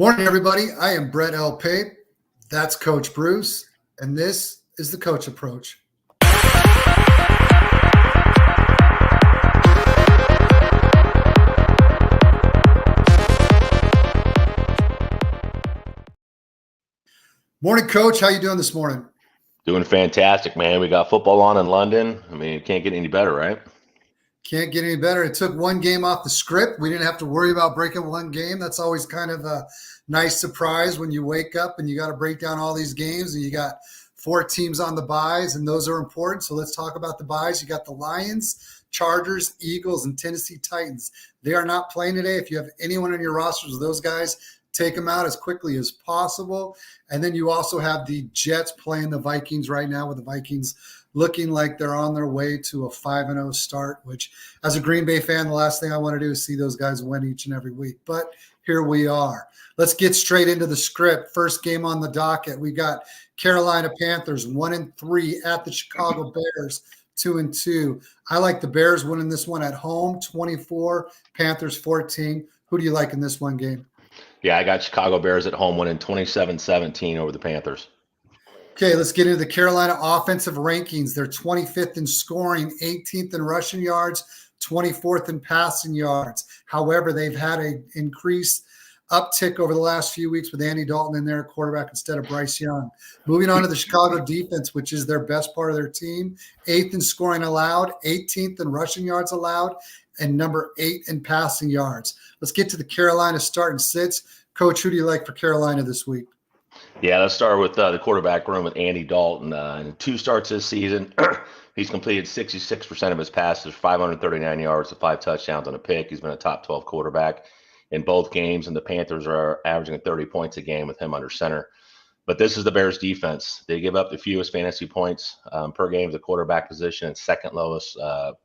Morning, everybody. I am Brett L. Pape. That's Coach Bruce, and this is the Coach Approach. Morning, Coach. How you doing this morning? Doing fantastic, man. We got football on in London. I mean, it can't get any better, right? Can't get any better. It took one game off the script. We didn't have to worry about breaking one game. That's always kind of a nice surprise when you wake up and you got to break down all these games and you got four teams on the byes, and those are important. So let's talk about the byes. You got the Lions, Chargers, Eagles, and Tennessee Titans. They are not playing today. If you have anyone on your rosters of those guys, take them out as quickly as possible. And then you also have the Jets playing the Vikings right now, with the Vikings looking like they're on their way to a 5-0 start, which as a Green Bay fan, the last thing I want to do is see those guys win each and every week. But here we are. Let's get straight into the script. First game on the docket. We got Carolina Panthers 1-3 at the Chicago Bears 2-2. I like the Bears winning this one at home, 24, Panthers 14. Who do you like in this one game? Yeah, I got Chicago Bears at home winning 27-17 over the Panthers. Okay, let's get into the Carolina offensive rankings. They're 25th in scoring, 18th in rushing yards, 24th in passing yards. However, they've had an increased uptick over the last few weeks with Andy Dalton in there, quarterback instead of Bryce Young. Moving on to the Chicago defense, which is their best part of their team, 8th in scoring allowed, 18th in rushing yards allowed, and number 8 in passing yards. Let's get to the Carolina start and sits. Coach, who do you like for Carolina this week? Yeah, let's start with the quarterback room with Andy Dalton. In 2 starts this season, he's completed 66% of his passes, 539 yards, and 5 touchdowns on a pick. He's been a top 12 quarterback in both games, and the Panthers are averaging 30 points a game with him under center. But this is the Bears defense. They give up the fewest fantasy points per game to the quarterback position and second lowest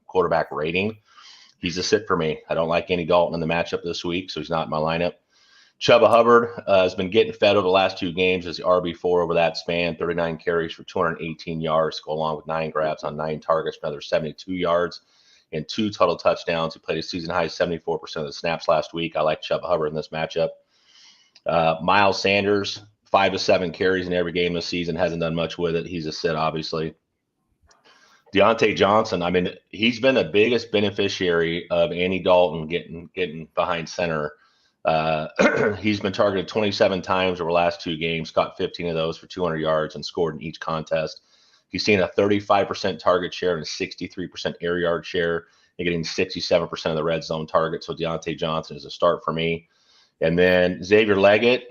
quarterback rating. He's a sit for me. I don't like Andy Dalton in the matchup this week, so he's not in my lineup. Chuba Hubbard has been getting fed over the last 2 games as the RB4 over that span, 39 carries for 218 yards, go along with 9 grabs on 9 targets for another 72 yards and 2 total touchdowns. He played a season high 74% of the snaps last week. I like Chuba Hubbard in this matchup. Miles Sanders, 5 to 7 carries in every game this season, hasn't done much with it. He's a sit, obviously. Deontay Johnson, I mean, he's been the biggest beneficiary of Andy Dalton getting behind center. He's been targeted 27 times over the last 2 games, caught 15 of those for 200 yards and scored in each contest. He's seen a 35% target share and a 63% air yard share and getting 67% of the red zone targets. So Deontay Johnson is a start for me. And then Xavier Leggett,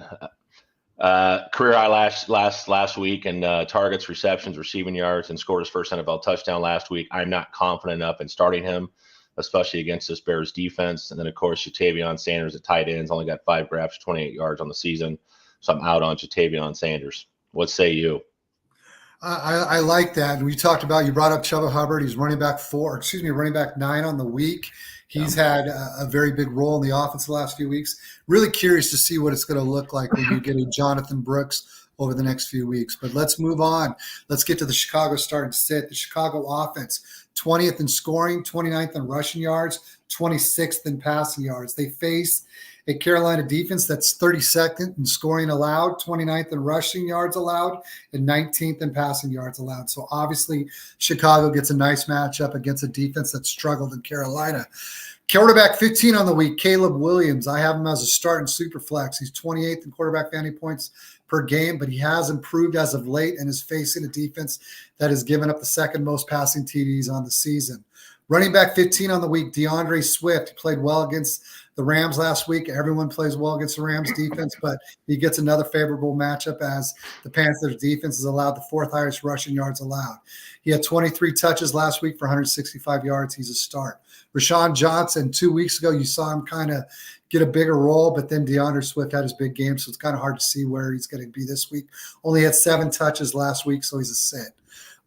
career high last week in targets, receptions, receiving yards, and scored his first NFL touchdown last week. I'm not confident enough in starting him, especially against this Bears defense. And then, of course, Jatavion Sanders at tight ends only got 5 grabs, 28 yards on the season. So I'm out on Jatavion Sanders. What say you? I like that. We talked about, you brought up Chuba Hubbard. He's running back 9 on the week. He's had a very big role in the offense the last few weeks. Really curious to see what it's going to look like when you get a Jonathan Brooks over the next few weeks. But let's move on. Let's get to the Chicago start and sit. The Chicago offense, 20th in scoring, 29th in rushing yards, 26th in passing yards. They face a Carolina defense that's 32nd in scoring allowed, 29th in rushing yards allowed, and 19th in passing yards allowed. So obviously Chicago gets a nice matchup against a defense that struggled in Carolina. Quarterback 15 on the week, Caleb Williams. I have him as a start in Superflex. He's 28th in quarterback fantasy points per game, but he has improved as of late and is facing a defense that has given up the second most passing TDs on the season. Running back 15 on the week, DeAndre Swift. He played well against the Rams last week. Everyone plays well against the Rams defense, but he gets another favorable matchup as the Panthers defense has allowed the 4th highest rushing yards allowed. He had 23 touches last week for 165 yards. He's a start. Rashawn Johnson, 2 weeks ago, you saw him kind of get a bigger role, but then DeAndre Swift had his big game, so it's kind of hard to see where he's going to be this week. Only had 7 touches last week, so he's a sit.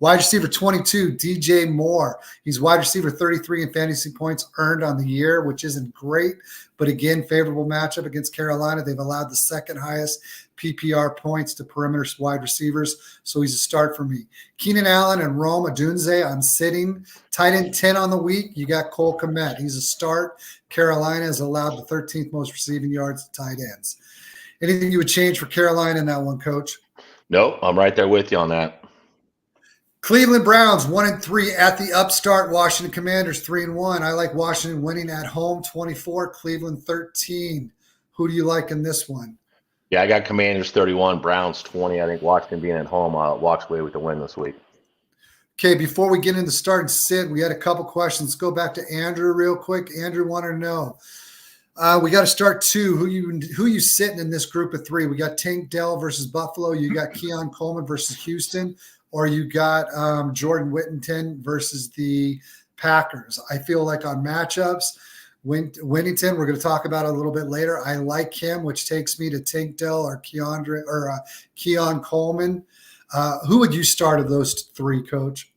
Wide receiver 22, DJ Moore. He's wide receiver 33 in fantasy points earned on the year, which isn't great. But again, favorable matchup against Carolina. They've allowed the 2nd highest PPR points to perimeter wide receivers. So he's a start for me. Keenan Allen and Rome Odunze, I'm sitting. Tight end 10 on the week. You got Cole Kmet. He's a start. Carolina has allowed the 13th most receiving yards to tight ends. Anything you would change for Carolina in that one, Coach? Nope, I'm right there with you on that. Cleveland Browns 1-3 at the upstart. Washington Commanders 3-1. I like Washington winning at home 24, Cleveland 13. Who do you like in this one? Yeah, I got Commanders 31, Browns 20. I think Washington being at home walks away with the win this week. Okay, before we get into start and sit, we had a couple questions. Let's go back to Andrew real quick. Andrew wanted to know. We got to start two. Who you sitting in this group of three? We got Tank Dell versus Buffalo. You got Keon Coleman versus Houston, or you got Jordan Whittington versus the Packers. I feel like on matchups, Whittington, we're going to talk about it a little bit later. I like him, which takes me to Tank Dell or Keon Coleman. Who would you start of those three, Coach?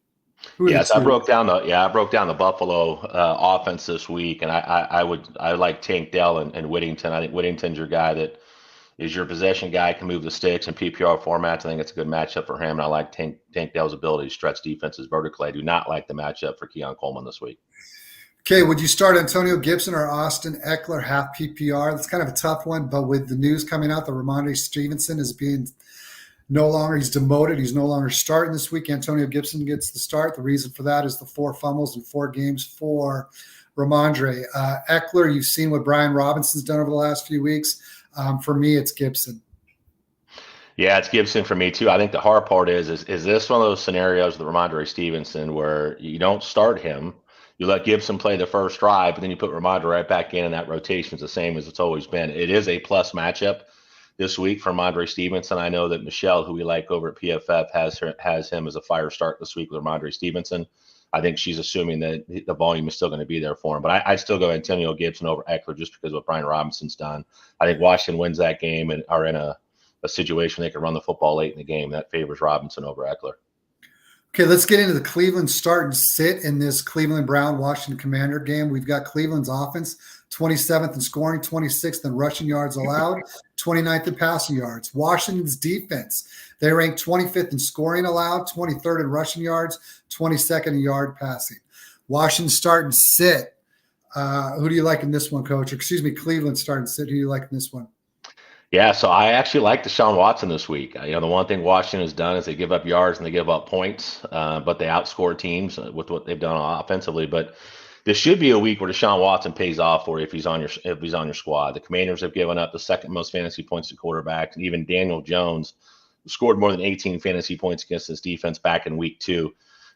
Yes, I broke down the Buffalo offense this week, and I like Tank Dell and Whittington. I think Whittington's your guy that is your possession guy, can move the sticks in PPR formats. I think it's a good matchup for him, and I like Tank Dell's ability to stretch defenses vertically. I do not like the matchup for Keon Coleman this week. Okay, would you start Antonio Gibson or Austin Eckler half PPR? That's kind of a tough one, but with the news coming out that Ramondre Stevenson is being he's demoted. He's no longer starting this week. Antonio Gibson gets the start. The reason for that is the 4 fumbles in 4 games for Ramondre. Eckler, you've seen what Brian Robinson's done over the last few weeks. For me, it's Gibson. Yeah, it's Gibson for me too. I think the hard part is this one of those scenarios with Ramondre Stevenson where you don't start him, you let Gibson play the first drive, but then you put Ramondre right back in, and that rotation is the same as it's always been. It is a plus matchup this week for Ramondre Stevenson. I know that Michelle, who we like over at PFF, has him as a fire start this week with Ramondre Stevenson. I think she's assuming that the volume is still going to be there for him. But I'd still go Antonio Gibson over Eckler just because of what Brian Robinson's done. I think Washington wins that game and are in a situation they can run the football late in the game. That favors Robinson over Eckler. Okay, let's get into the Cleveland start and sit in this Cleveland Brown Washington Commander game. We've got Cleveland's offense 27th in scoring, 26th in rushing yards allowed, 29th in passing yards. Washington's defense, they rank 25th in scoring allowed, 23rd in rushing yards, 22nd in yard passing. Washington start and sit. Who do you like in this one, Coach? Or excuse me, Cleveland start and sit. Who do you like in this one? Yeah, so I actually like Deshaun Watson this week. The one thing Washington has done is they give up yards and they give up points, but they outscore teams with what they've done offensively. But this should be a week where Deshaun Watson pays off for you if he's on your squad. The Commanders have given up the second most fantasy points to quarterbacks, and even Daniel Jones scored more than 18 fantasy points against this defense back in week 2.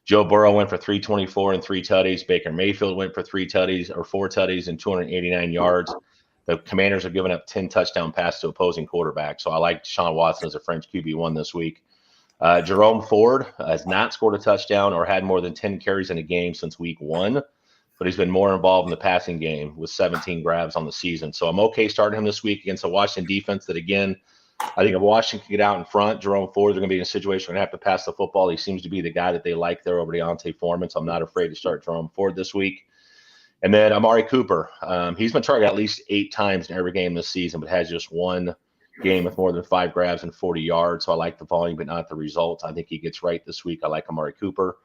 Joe Burrow went for 324 and 3 tutties. Baker Mayfield went for 4 tutties and 289 yards. The Commanders have given up 10 touchdown passes to opposing quarterbacks. So I like Deshaun Watson as a French QB1 this week. Jerome Ford has not scored a touchdown or had more than 10 carries in a game since week 1, but he's been more involved in the passing game with 17 grabs on the season. So I'm okay starting him this week against a Washington defense that, again, I think if Washington can get out in front, Jerome Ford, they're going to be in a situation where they have to pass the football. He seems to be the guy that they like there over Deontay Foreman, so I'm not afraid to start Jerome Ford this week. And then Amari Cooper, he's been targeted at least 8 times in every game this season, but has just one game with more than 5 grabs and 40 yards. So I like the volume, but not the results. I think he gets right this week. I like Amari Cooper.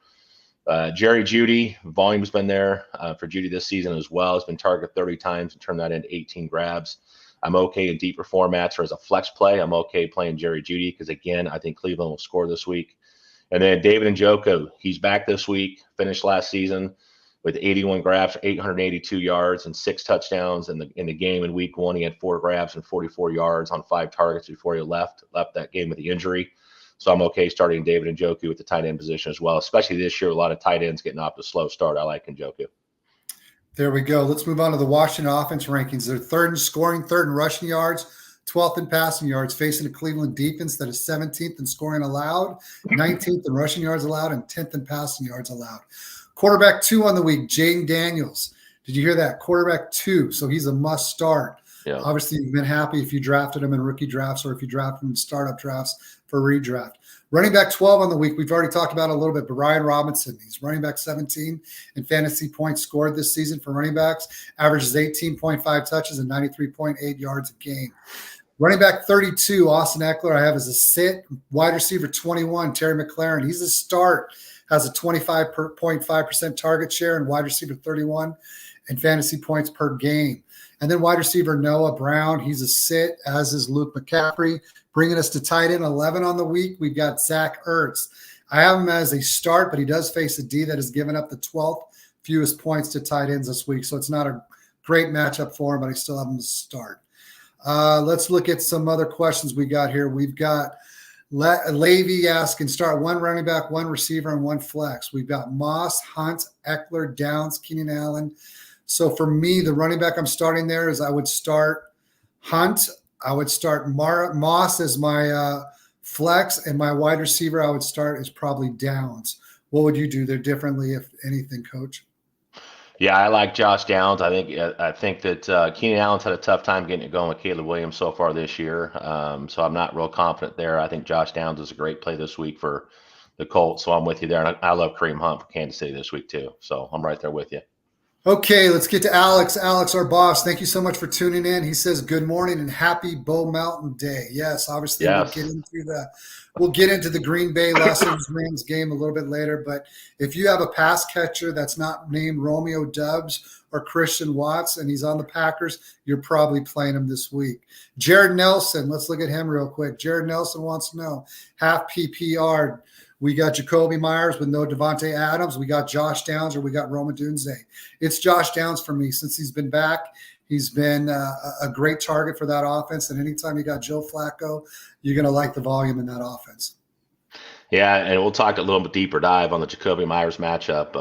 Jerry Jeudy, volume's been there for Jeudy this season as well. He's been targeted 30 times and turned that into 18 grabs. I'm okay in deeper formats or as a flex play. I'm okay playing Jerry Jeudy because, again, I think Cleveland will score this week. And then David Njoku, he's back this week, finished last season with 81 grabs, 882 yards, and 6 touchdowns in the game in week 1. He had 4 grabs and 44 yards on 5 targets before he left that game with the injury. So I'm okay starting David Njoku with the tight end position as well, especially this year. A lot of tight ends getting off the slow start. I like Njoku. There we go. Let's move on to the Washington offense rankings. They're 3rd in scoring, 3rd in rushing yards, 12th in passing yards, facing a Cleveland defense that is 17th in scoring allowed, 19th in rushing yards allowed, and 10th in passing yards allowed. Quarterback 2 on the week, Jaden Daniels. Did you hear that? Quarterback 2. So he's a must start. Yeah. Obviously, you've been happy if you drafted him in rookie drafts or if you drafted him in startup drafts for redraft. Running back 12 on the week, we've already talked about it a little bit, but Brian Robinson, he's running back 17 in fantasy points scored this season for running backs, averages 18.5 touches and 93.8 yards a game. Running back 32, Austin Eckler, I have as a sit. Wide receiver 21, Terry McLaurin, he's a start, has a 25.5% target share and wide receiver 31 and fantasy points per game. And then wide receiver Noah Brown, he's a sit, as is Luke McCaffrey. Bringing us to tight end 11 on the week, we've got Zach Ertz. I have him as a start, but he does face a D that has given up the 12th fewest points to tight ends this week. So it's not a great matchup for him, but I still have him to start. Let's look at some other questions we got here. We've got Levy asking, start one running back, one receiver, and one flex. We've got Moss, Hunt, Eckler, Downs, Keenan Allen. So for me, the running back I'm starting there is I would start Hunt. I would start Moss as my flex, and my wide receiver I would start is probably Downs. What would you do there differently, if anything, Coach? Yeah, I like Josh Downs. I think that Keenan Allen's had a tough time getting it going with Caleb Williams so far this year. So I'm not real confident there. I think Josh Downs is a great play this week for the Colts. So I'm with you there. And I love Kareem Hunt for Kansas City this week too. So I'm right there with you. Okay, let's get to Alex. Alex, our boss, thank you so much for tuning in. He says, good morning and happy Bow Mountain Day. Yes, obviously Yes. we'll get into the Green Bay Los Angeles Rams game a little bit later, but if you have a pass catcher that's not named Romeo Doubs or Christian Watts and he's on the Packers, you're probably playing him this week. Jared Nelson, let's look at him real quick. Jared Nelson wants to know, half PPR, we got Jacoby Myers with no Devontae Adams. We got Josh Downs, or we got Roma Dunze. It's Josh Downs for me. Since he's been back, he's been a great target for that offense. And anytime you got Joe Flacco, you're going to like the volume in that offense. Yeah, and we'll talk a little bit deeper dive on the Jacoby Myers matchup.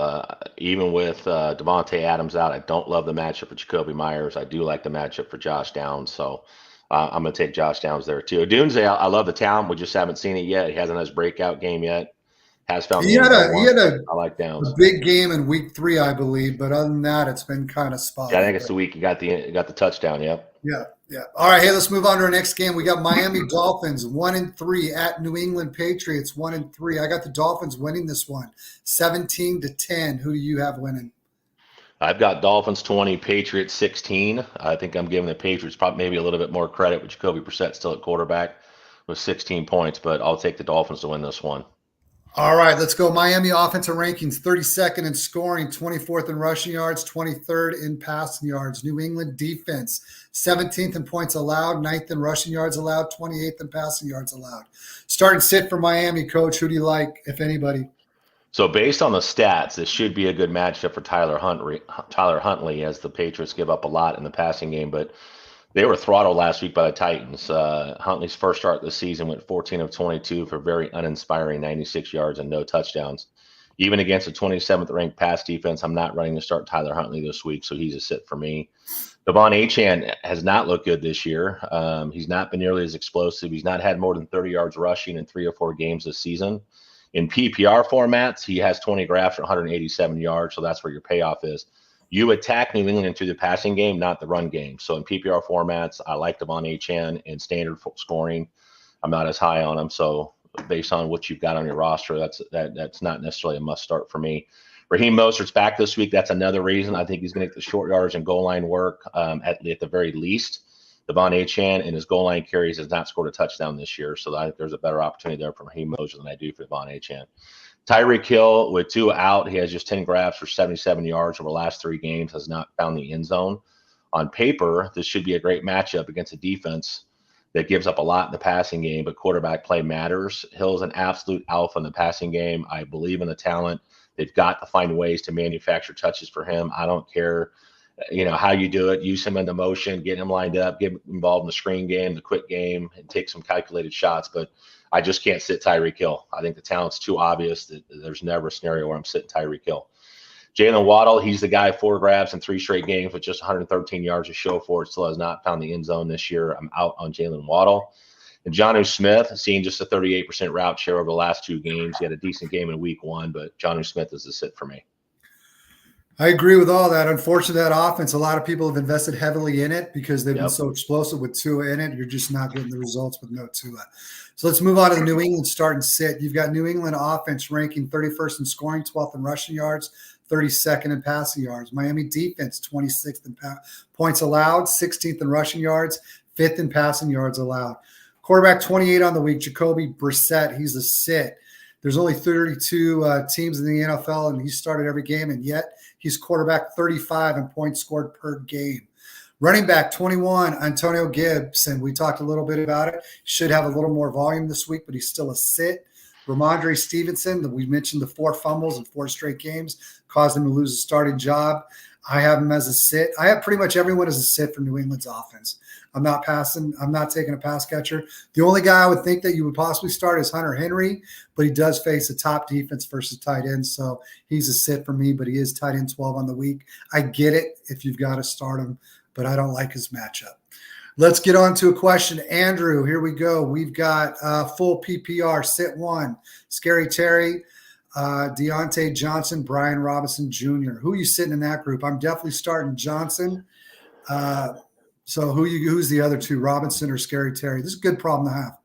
Even with Devontae Adams out, I don't love the matchup for Jacoby Myers. I do like the matchup for Josh Downs. So I'm going to take Josh Downs there too. Dunze, I love the talent. We just haven't seen it yet. He hasn't had his breakout game yet. Has found he had a I like Downs. big game in week 3, I believe, but other than that, it's been kind of spotty. Yeah, I think it's the week he got the touchdown. Yep. Yeah. All right, hey, let's move on to our next game. We got Miami Dolphins 1-3 at New England Patriots 1-3. I got the Dolphins winning this one, 17-10. Who do you have winning? I've got Dolphins 20, Patriots 16. I think I'm giving the Patriots probably maybe a little bit more credit with Jacoby Brissett still at quarterback with 16 points, but I'll take the Dolphins to win this one. All right, let's go. Miami offensive rankings, 32nd in scoring, 24th in rushing yards, 23rd in passing yards. New England defense, 17th in points allowed, 9th in rushing yards allowed, 28th in passing yards allowed. Start and sit for Miami, Coach. Who do you like, if anybody? So based on the stats, this should be a good matchup for Tyler Huntley, as the Patriots give up a lot in the passing game, but they were throttled last week by the Titans. Huntley's first start this season went 14 of 22 for very uninspiring 96 yards and no touchdowns. Even against a 27th ranked pass defense, I'm not running to start Tyler Huntley this week, so he's a sit for me. Devon Achane has not looked good this year. He's not been nearly as explosive. He's not had more than 30 yards rushing in 3 or 4 games this season. In PPR formats, he has 20 grabs for 187 yards, so that's where your payoff is. You attack New England through the passing game, not the run game. So in PPR formats, I like Devon Achane. In standard scoring, I'm not as high on him. So based on what you've got on your roster, that's not necessarily a must start for me. Raheem Mostert's back this week. That's another reason I think he's going to get the short yards and goal line work at the very least. Devon Achane in his goal line carries has not scored a touchdown this year, so I think there's a better opportunity there for Raheem Mostert than I do for Devon Achane. Tyreek Hill, with 2 out, he has just 10 grabs for 77 yards over the last 3 games, has not found the end zone. On paper, this should be a great matchup against a defense that gives up a lot in the passing game, but quarterback play matters. Hill's an absolute alpha in the passing game. I believe in the talent. They've got to find ways to manufacture touches for him. I don't care how you do it. Use him in the motion, get him lined up, get him involved in the screen game, the quick game, and take some calculated shots. But I just can't sit Tyreek Hill. I think the talent's too obvious that there's never a scenario where I'm sitting Tyreek Hill. Jalen Waddle, he's the guy, 4 grabs in 3 straight games with just 113 yards to show for it. Still has not found the end zone this year. I'm out on Jalen Waddle. And Jonnu Smith, seeing just a 38% route share over the last 2 games. He had a decent game in week 1, but Jonnu Smith is a sit for me. I agree with all that. Unfortunately, that offense, a lot of people have invested heavily in it because they've been so explosive with Tua in it. You're just not getting the results with no Tua. So let's move on to the New England start and sit. You've got New England offense ranking 31st in scoring, 12th in rushing yards, 32nd in passing yards. Miami defense, 26th in points allowed, 16th in rushing yards, 5th in passing yards allowed. Quarterback 28 on the week, Jacoby Brissett. He's a sit. There's only 32 teams in the NFL, and he started every game, and yet he's quarterback 35 in points scored per game. Running back 21, Antonio Gibson. We talked a little bit about it. Should have a little more volume this week, but he's still a sit. Ramondre Stevenson, we mentioned the 4 fumbles in 4 straight games, caused him to lose his starting job. I have him as a sit. I have pretty much everyone as a sit for New England's offense. I'm not passing. I'm not taking a pass catcher. The only guy I would think that you would possibly start is Hunter Henry, but he does face a top defense versus tight end, so he's a sit for me, but he is tight end 12 on the week. I get it if you've got to start him, but I don't like his matchup. Let's get on to a question. Andrew, here we go. We've got full PPR, sit 1, Scary Terry, Deontay Johnson, Brian Robinson Jr. Who are you sitting in that group? I'm definitely starting Johnson. So who's the other 2, Robinson or Scary Terry? This is a good problem to have.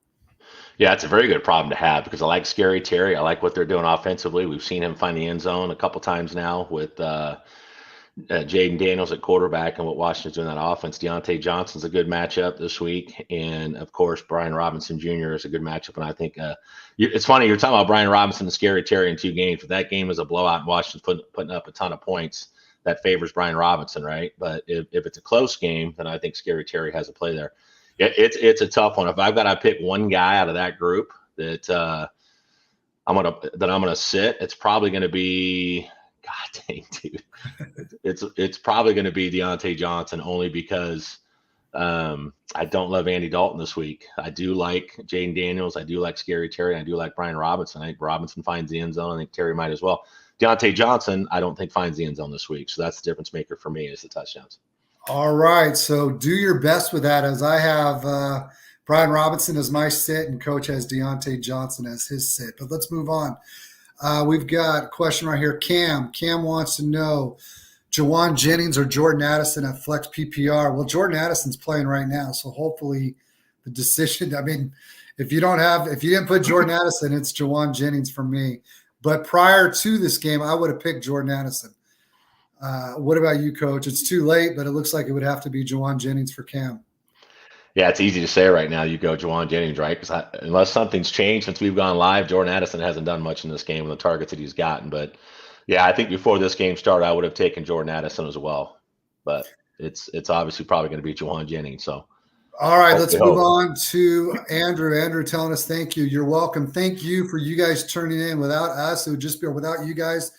Yeah, it's a very good problem to have because I like Scary Terry. I like what they're doing offensively. We've seen him find the end zone a couple times now with Jaden Daniels at quarterback and what Washington's doing in that offense. Deontay Johnson's a good matchup this week. And, of course, Brian Robinson Jr. is a good matchup. And I think it's funny, you're talking about Brian Robinson and Scary Terry in 2 games. But that game is a blowout and Washington's putting up a ton of points. That favors Brian Robinson, right? But if it's a close game, then I think Scary Terry has a play there. It's a tough one. If I've got to pick one guy out of that group that I'm gonna sit, it's probably going to be – God dang, dude. It's probably going to be Deontay Johnson only because I don't love Andy Dalton this week. I do like Jaden Daniels. I do like Scary Terry. I do like Brian Robinson. I think Robinson finds the end zone. I think Terry might as well. Deontay Johnson, I don't think finds the end zone this week. So that's the difference maker for me is the touchdowns. All right. So do your best with that, as I have Brian Robinson as my sit and Coach has Deontay Johnson as his sit. But let's move on. We've got a question right here. Cam wants to know Jawan Jennings or Jordan Addison at flex PPR. Well, Jordan Addison's playing right now, so hopefully the decision. I mean, if you didn't put Jordan Addison, it's Jawan Jennings for me. But prior to this game, I would have picked Jordan Addison. What about you, Coach? It's too late, but it looks like it would have to be Jawan Jennings for Cam. Yeah, it's easy to say right now. You go Jawan Jennings, right? Because unless something's changed since we've gone live, Jordan Addison hasn't done much in this game with the targets that he's gotten. But yeah, I think before this game started, I would have taken Jordan Addison as well. But it's obviously probably going to be Jawan Jennings. So, all right, let's move on to Andrew. Andrew telling us thank you. You're welcome. Thank you for you guys turning in. Without us, it would just be without you guys.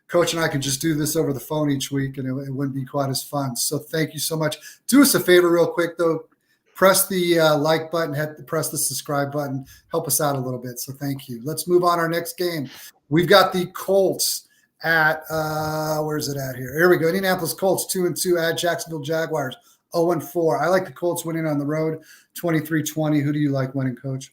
Coach and I could just do this over the phone each week, and it wouldn't be quite as fun. So thank you so much. Do us a favor real quick, though. Press the like button, press the subscribe button. Help us out a little bit. So thank you. Let's move on our next game. We've got the Colts at where's it at here? Here we go. Indianapolis Colts 2-2 at Jacksonville Jaguars 0-4. I like the Colts winning on the road 23-20. Who do you like winning, Coach?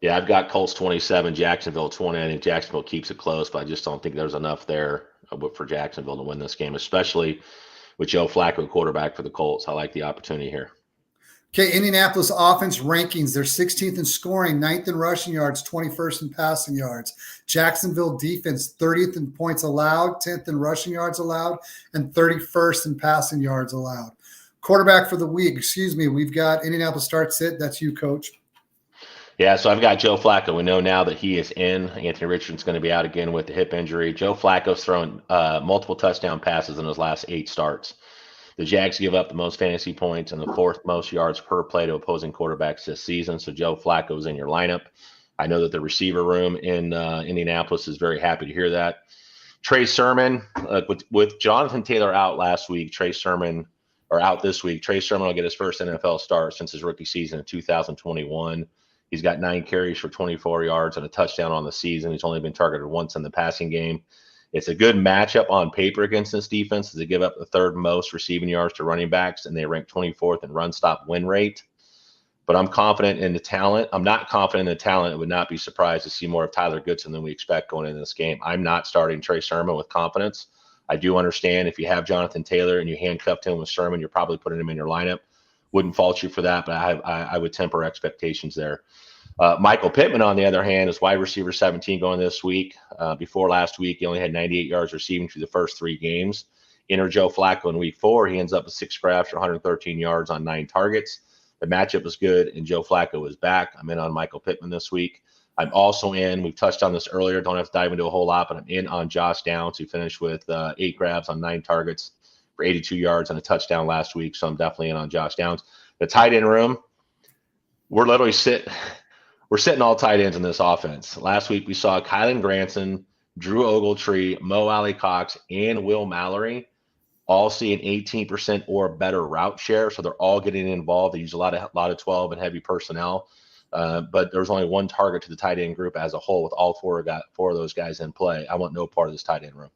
Yeah, I've got Colts 27, Jacksonville 20. I think Jacksonville keeps it close, but I just don't think there's enough there for Jacksonville to win this game, especially with Joe Flacco quarterback for the Colts. I like the opportunity here. Okay, Indianapolis offense rankings. They're 16th in scoring, 9th in rushing yards, 21st in passing yards. Jacksonville defense, 30th in points allowed, 10th in rushing yards allowed, and 31st in passing yards allowed. Quarterback for the week, we've got Indianapolis start sit. That's you, Coach. Yeah, so I've got Joe Flacco. We know now that he is in. Anthony Richardson's going to be out again with the hip injury. Joe Flacco's thrown multiple touchdown passes in his last 8 starts. The Jags give up the most fantasy points and the 4th most yards per play to opposing quarterbacks this season. So Joe Flacco's in your lineup. I know that the receiver room in Indianapolis is very happy to hear that. Trey Sermon, with Jonathan Taylor out last week, Trey Sermon will get his first NFL start since his rookie season in 2021. He's got 9 carries for 24 yards and a touchdown on the season. He's only been targeted once in the passing game. It's a good matchup on paper against this defense. They give up the 3rd most receiving yards to running backs, and they rank 24th in run stop win rate. But I'm confident in the talent. I'm not confident in the talent. I would not be surprised to see more of Tyler Goodson than we expect going into this game. I'm not starting Trey Sermon with confidence. I do understand if you have Jonathan Taylor and you handcuffed him with Sermon, you're probably putting him in your lineup. Wouldn't fault you for that, but I would temper expectations there. Michael Pittman, on the other hand, is wide receiver 17 going this week. Before last week, he only had 98 yards receiving through the first 3 games. Enter Joe Flacco in week 4. He ends up with 6 grabs for 113 yards on 9 targets. The matchup was good, and Joe Flacco is back. I'm in on Michael Pittman this week. I'm also in, we've touched on this earlier, don't have to dive into a whole lot, but I'm in on Josh Downs, who finished with 8 grabs on 9 targets for 82 yards and a touchdown last week. So I'm definitely in on Josh Downs. The tight end room, we're sitting all tight ends in this offense. Last week we saw Kylan Granson, Drew Ogletree, Mo Alley Cox, and Will Mallory all see an 18% or better route share. So they're all getting involved. They use a lot of 12 and heavy personnel. But there's only one target to the tight end group as a whole with all four of those guys in play. I want no part of this tight end room.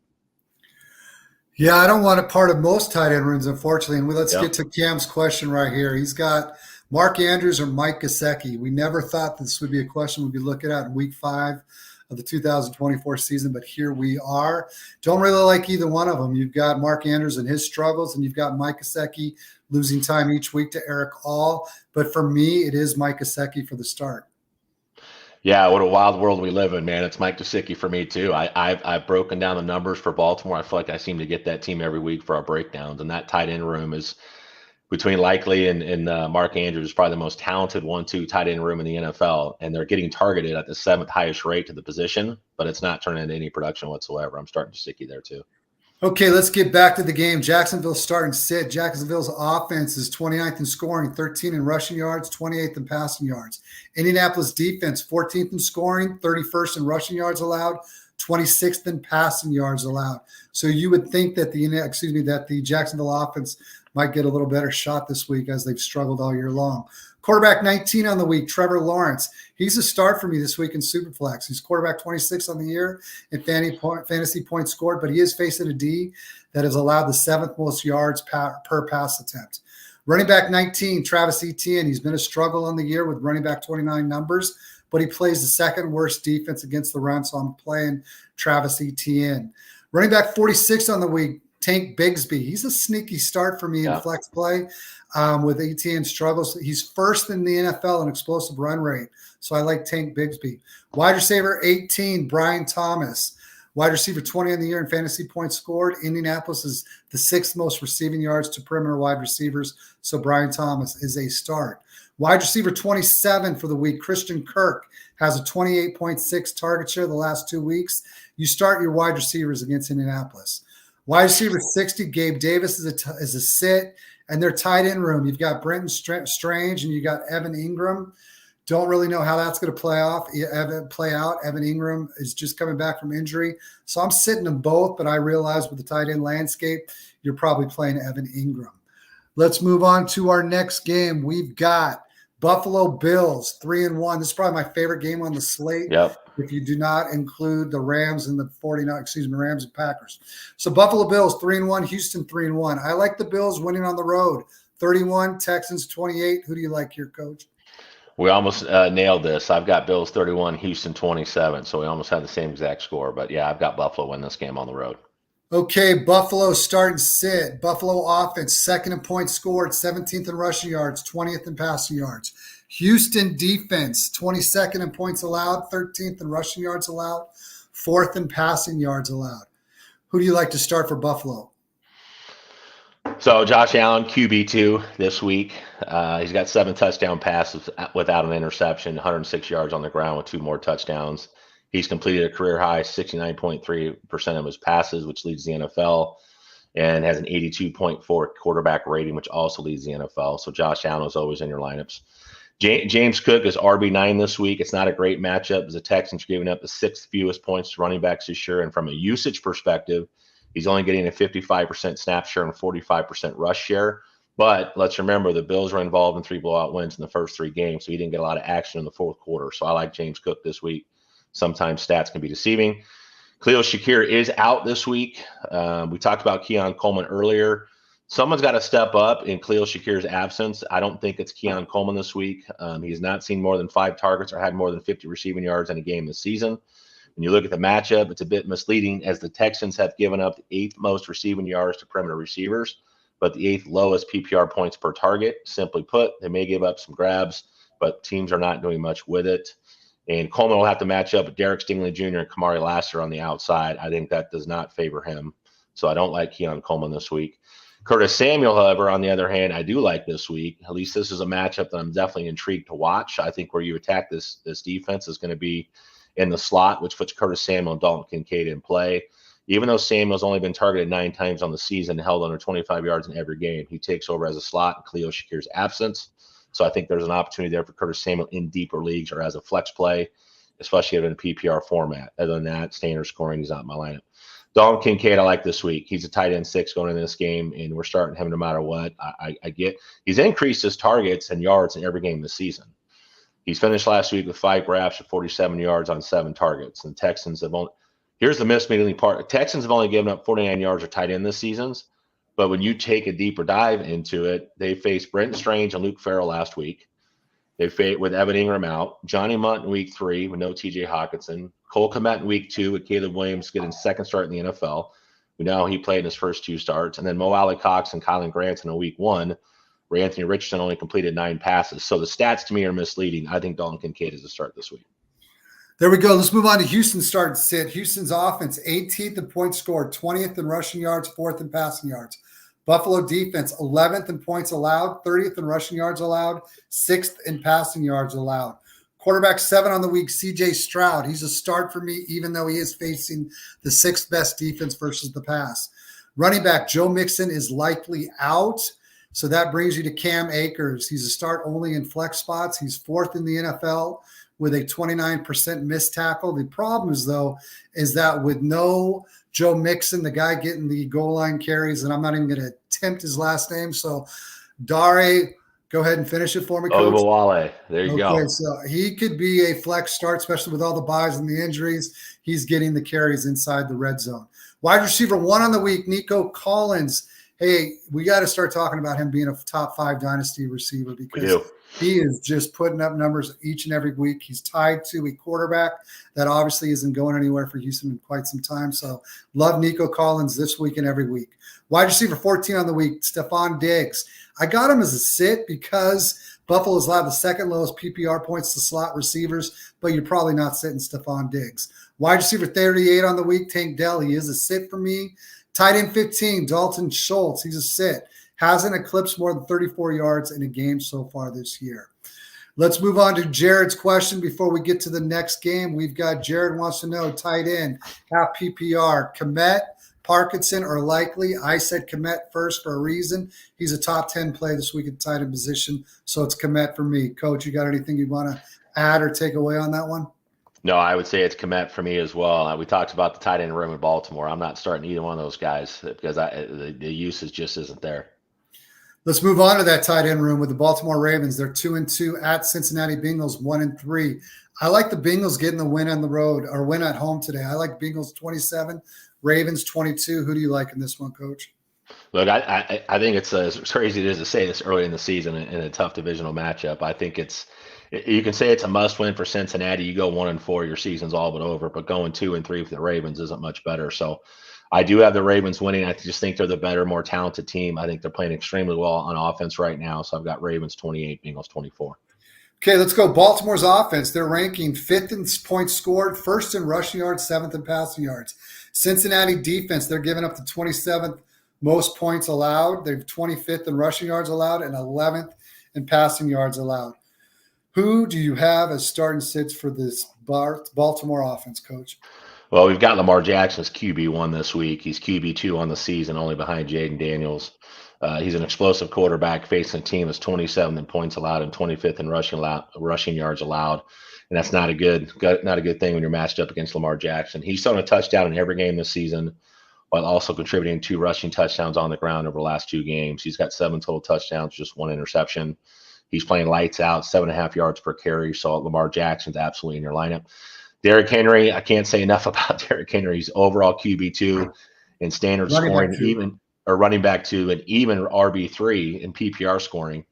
Yeah, I don't want a part of most tight end rooms, unfortunately. And let's get to Cam's question right here. He's got Mark Andrews or Mike Gesicki. We never thought this would be a question we'd be looking at in week 5 of the 2024 season, but here we are. Don't really like either one of them. You've got Mark Andrews and his struggles, and you've got Mike Gesicki losing time each week to Eric All. But for me, it is Mike Gesicki for the start. Yeah, what a wild world we live in, man. It's Mike Gesicki for me too. I've broken down the numbers for Baltimore. I feel like I seem to get that team every week for our breakdowns, and that tight end room is between Likely and Mark Andrews, probably the most talented 1-2 tight end room in the NFL, and they're getting targeted at the 7th highest rate to the position, but it's not turning into any production whatsoever. I'm starting Gesicki there too. Okay, let's get back to the game. Jacksonville starting sit. Jacksonville's offense is 29th in scoring, 13 in rushing yards, 28th in passing yards. Indianapolis defense, 14th in scoring, 31st in rushing yards allowed, 26th in passing yards allowed. So you would think that the Jacksonville offense might get a little better shot this week as they've struggled all year long. Quarterback 19 on the week, Trevor Lawrence. He's a start for me this week in Superflex. He's quarterback 26 on the year in fantasy points scored, but he is facing a D that has allowed the 7th most yards per pass attempt. Running back 19, Travis Etienne. He's been a struggle on the year with running back 29 numbers, but he plays the 2nd worst defense against the run, so I'm playing Travis Etienne. Running back 46 on the week, Tank Bigsby. He's a sneaky start for me in flex play with Etienne struggles. He's 1st in the NFL in explosive run rate, so I like Tank Bigsby. Wide receiver 18, Brian Thomas. Wide receiver 20 on the year in fantasy points scored. Indianapolis is the 6th most receiving yards to perimeter wide receivers, so Brian Thomas is a start. Wide receiver 27 for the week, Christian Kirk, has a 28.6 target share the last 2 weeks. You start your wide receivers against Indianapolis. Wide receiver 60, Gabe Davis is a sit, and their tight end room. You've got Brenton Strange and you got Evan Ingram. Don't really know how that's going to play out. Evan Ingram is just coming back from injury, so I'm sitting them both. But I realize with the tight end landscape, you're probably playing Evan Ingram. Let's move on to our next game. We've got Buffalo Bills 3-1. This is probably my favorite game on the slate. Yep. If you do not include the Rams and the Rams and Packers. So Buffalo Bills 3-1, Houston 3-1. I like the Bills winning on the road. 31, Texans 28. Who do you like here, Coach? We almost nailed this. I've got Bills 31, Houston 27. So we almost had the same exact score. But yeah, I've got Buffalo win this game on the road. Okay, Buffalo start and sit. Buffalo offense, 2nd in points scored, 17th in rushing yards, 20th in passing yards. Houston defense, 22nd in points allowed, 13th in rushing yards allowed, 4th in passing yards allowed. Who do you like to start for Buffalo? So Josh Allen, QB2 this week. He's got 7 touchdown passes without an interception, 106 yards on the ground with 2 more touchdowns. He's completed a career high 69.3% of his passes, which leads the NFL, and has an 82.4 quarterback rating, which also leads the NFL. So Josh Allen is always in your lineups. James Cook is RB9 this week. It's not a great matchup as the Texans are giving up the 6th fewest points to running backs this year. And from a usage perspective, he's only getting a 55% snap share and 45% rush share. But let's remember the Bills were involved in 3 blowout wins in the first 3 games, so he didn't get a lot of action in the 4th quarter. So I like James Cook this week. Sometimes stats can be deceiving. Khalil Shakir is out this week. We talked about Keon Coleman earlier. Someone's got to step up in Khalil Shakir's absence. I don't think it's Keon Coleman this week. He has not seen more than 5 targets or had more than 50 receiving yards in a game this season. When you look at the matchup, it's a bit misleading as the Texans have given up the 8th most receiving yards to perimeter receivers, but the 8th lowest PPR points per target. Simply put, they may give up some grabs, but teams are not doing much with it. And Coleman will have to match up with Derek Stingley Jr. and Kamari Lassiter on the outside. I think that does not favor him. So I don't like Keon Coleman this week. Curtis Samuel, however, on the other hand, I do like this week. At least this is a matchup that I'm definitely intrigued to watch. I think where you attack this defense is going to be in the slot, which puts Curtis Samuel and Dalton Kincaid in play. Even though Samuel's only been targeted 9 times on the season, held under 25 yards in every game, he takes over as a slot in Khalil Shakir's absence. So I think there's an opportunity there for Curtis Samuel in deeper leagues or as a flex play, especially in a PPR format. Other than that, standard scoring, he's not in my lineup. Dalton Kincaid, I like this week. He's a tight end 6 going into this game, and we're starting him no matter what. I get he's increased his targets and yards in every game this season. He's finished last week with 5 grabs for 47 yards on 7 targets. And the Texans have only here's the misleading part. Texans have only given up 49 yards or tight end this season. But when you take a deeper dive into it, they faced Brenton Strange and Luke Farrell last week. They faced with Evan Ingram out, Johnny Munt in week 3 with no TJ Hawkinson, Cole Kmet in week 2 with Caleb Williams getting second start in the NFL. We know he played in his first 2 starts. And then Mo Alley Cox and Kylan Granson in week 1, where Anthony Richardson only completed 9 passes. So the stats to me are misleading. I think Dalton Kincaid is a start this week. There we go. Let's move on to Houston's start and sit. Houston's offense, 18th in points scored, 20th in rushing yards, 4th in passing yards. Buffalo defense, 11th in points allowed, 30th in rushing yards allowed, 6th in passing yards allowed. Quarterback 7 on the week, C.J. Stroud. He's a start for me, even though he is facing the 6th best defense versus the pass. Running back Joe Mixon is likely out. So that brings you to Cam Akers. He's a start only in flex spots. He's 4th in the NFL with a 29% missed tackle. The problem is, though, is that with no Joe Mixon, the guy getting the goal line carries, and I'm not even going to attempt his last name. So Dare, go ahead and finish it for me, Coach. Ogbawale. There you go. So he could be a flex start, especially with all the buys and the injuries. He's getting the carries inside the red zone. Wide receiver 1 on the week, Nico Collins. Hey, we got to start talking about him being a top 5 dynasty receiver because he is just putting up numbers each and every week. He's tied to a quarterback that obviously isn't going anywhere for Houston in quite some time. So love Nico Collins this week and every week. Wide receiver 14 on the week, Stephon Diggs. I got him as a sit because Buffalo's allowed the 2nd lowest PPR points to slot receivers, but you're probably not sitting Stephon Diggs. Wide receiver 38 on the week, Tank Dell. He is a sit for me. Tight end 15, Dalton Schultz. He's a sit. Hasn't eclipsed more than 34 yards in a game so far this year. Let's move on to Jared's question before we get to the next game. We've got Jared wants to know, tight end, half PPR, Kmet, Parkinson, or likely. I said Kmet first for a reason. He's a top 10 play this week at tight end position, so it's Kmet for me. Coach, you got anything you want to add or take away on that one? No, I would say it's Kmet for me as well. We talked about the tight end room in Baltimore. I'm not starting either one of those guys because the usage just isn't there. Let's move on to that tight end room with the Baltimore Ravens. They're 2-2 at Cincinnati Bengals, 1-3. I like the Bengals getting the win on the road or win at home today. I like Bengals 27, Ravens 22. Who do you like in this one, Coach? Look, I think it's as crazy as it is to say this early in the season in a tough divisional matchup. I think you can say it's a must-win for Cincinnati. You go 1-4, your season's all but over. But going 2-3 for the Ravens isn't much better. So I do have the Ravens winning. I just think they're the better, more talented team. I think they're playing extremely well on offense right now. So I've got Ravens 28, Bengals 24. Okay, let's go. Baltimore's offense. They're ranking 5th in points scored, 1st in rushing yards, 7th in passing yards. Cincinnati defense, they're giving up the 27th most points allowed. They're 25th in rushing yards allowed and 11th in passing yards allowed. Who do you have as starting sits for this Baltimore offense, Coach? Well, we've got Lamar Jackson's QB1 this week. He's QB2 on the season, only behind Jaden Daniels. He's an explosive quarterback facing a team that's 27th in points allowed and 25th in rushing yards allowed. And that's not a good thing when you're matched up against Lamar Jackson. He's thrown a touchdown in every game this season, while also contributing 2 rushing touchdowns on the ground over the last 2 games. He's got 7 total touchdowns, just 1 interception. He's playing lights out, 7.5 yards per carry. So Lamar Jackson's absolutely in your lineup. Derrick Henry, I can't say enough about Derrick Henry. He's overall QB2 in standard scoring, running back 2, and even RB3 in PPR scoring.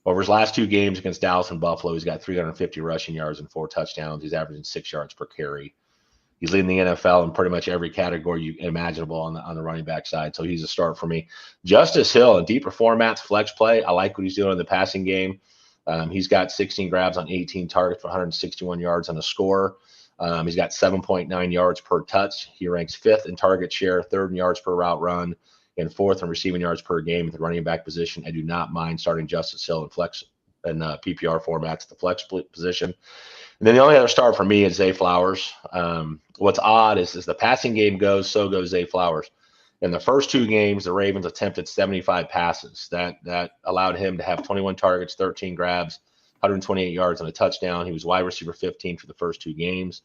Over his last 2 games against Dallas and Buffalo, he's got 350 rushing yards and 4 touchdowns. He's averaging 6 yards per carry. He's leading the NFL in pretty much every category you imaginable on the running back side. So he's a start for me. Justice Hill in deeper formats, flex play. I like what he's doing in the passing game. He's got 16 grabs on 18 targets for 161 yards and a score. He's got 7.9 yards per touch. He ranks 5th in target share, 3rd in yards per route run, and 4th in receiving yards per game at the running back position. I do not mind starting Justice Hill in flex in PPR formats, the flex position. And then the only other start for me is Zay Flowers. What's odd is as the passing game goes, so goes Zay Flowers. In the first 2 games, the Ravens attempted 75 passes. That allowed him to have 21 targets, 13 grabs, 128 yards, and a touchdown. He was wide receiver 15 for the first 2 games.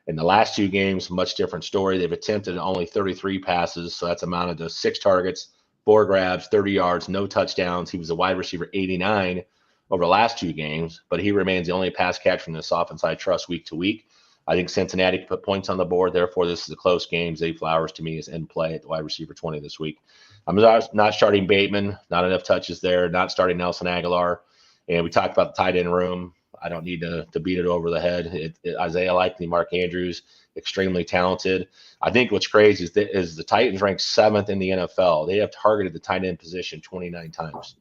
In the last 2 games, much different story. They've attempted only 33 passes, so that's amounted to 6 targets, 4 grabs, 30 yards, no touchdowns. He was a wide receiver 89 over the last 2 games, but he remains the only pass catcher from this offense I trust week to week. I think Cincinnati can put points on the board. Therefore, this is a close game. Zay Flowers, to me, is in play at the wide receiver 20 this week. I'm not starting Bateman. Not enough touches there. Not starting Nelson Aguilar. And we talked about the tight end room. I don't need to beat it over the head. Isaiah Likely, Mark Andrews, extremely talented. I think what's crazy is the Titans ranked 7th in the NFL. They have targeted the tight end position 29 times.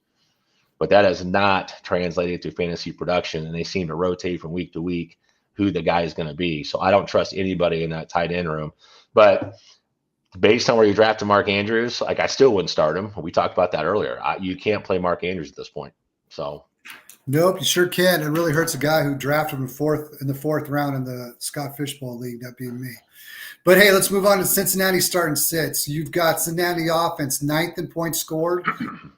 But that has not translated to fantasy production, and they seem to rotate from week to week who the guy is going to be. So I don't trust anybody in that tight end room. But based on where you drafted Mark Andrews, like I still wouldn't start him. We talked about that earlier. You can't play Mark Andrews at this point. So nope, you sure can. It really hurts a guy who drafted him in the fourth round in the Scott Fishbowl League, that being me. But hey, let's move on to Cincinnati starting sits. You've got Cincinnati offense 9th in points scored,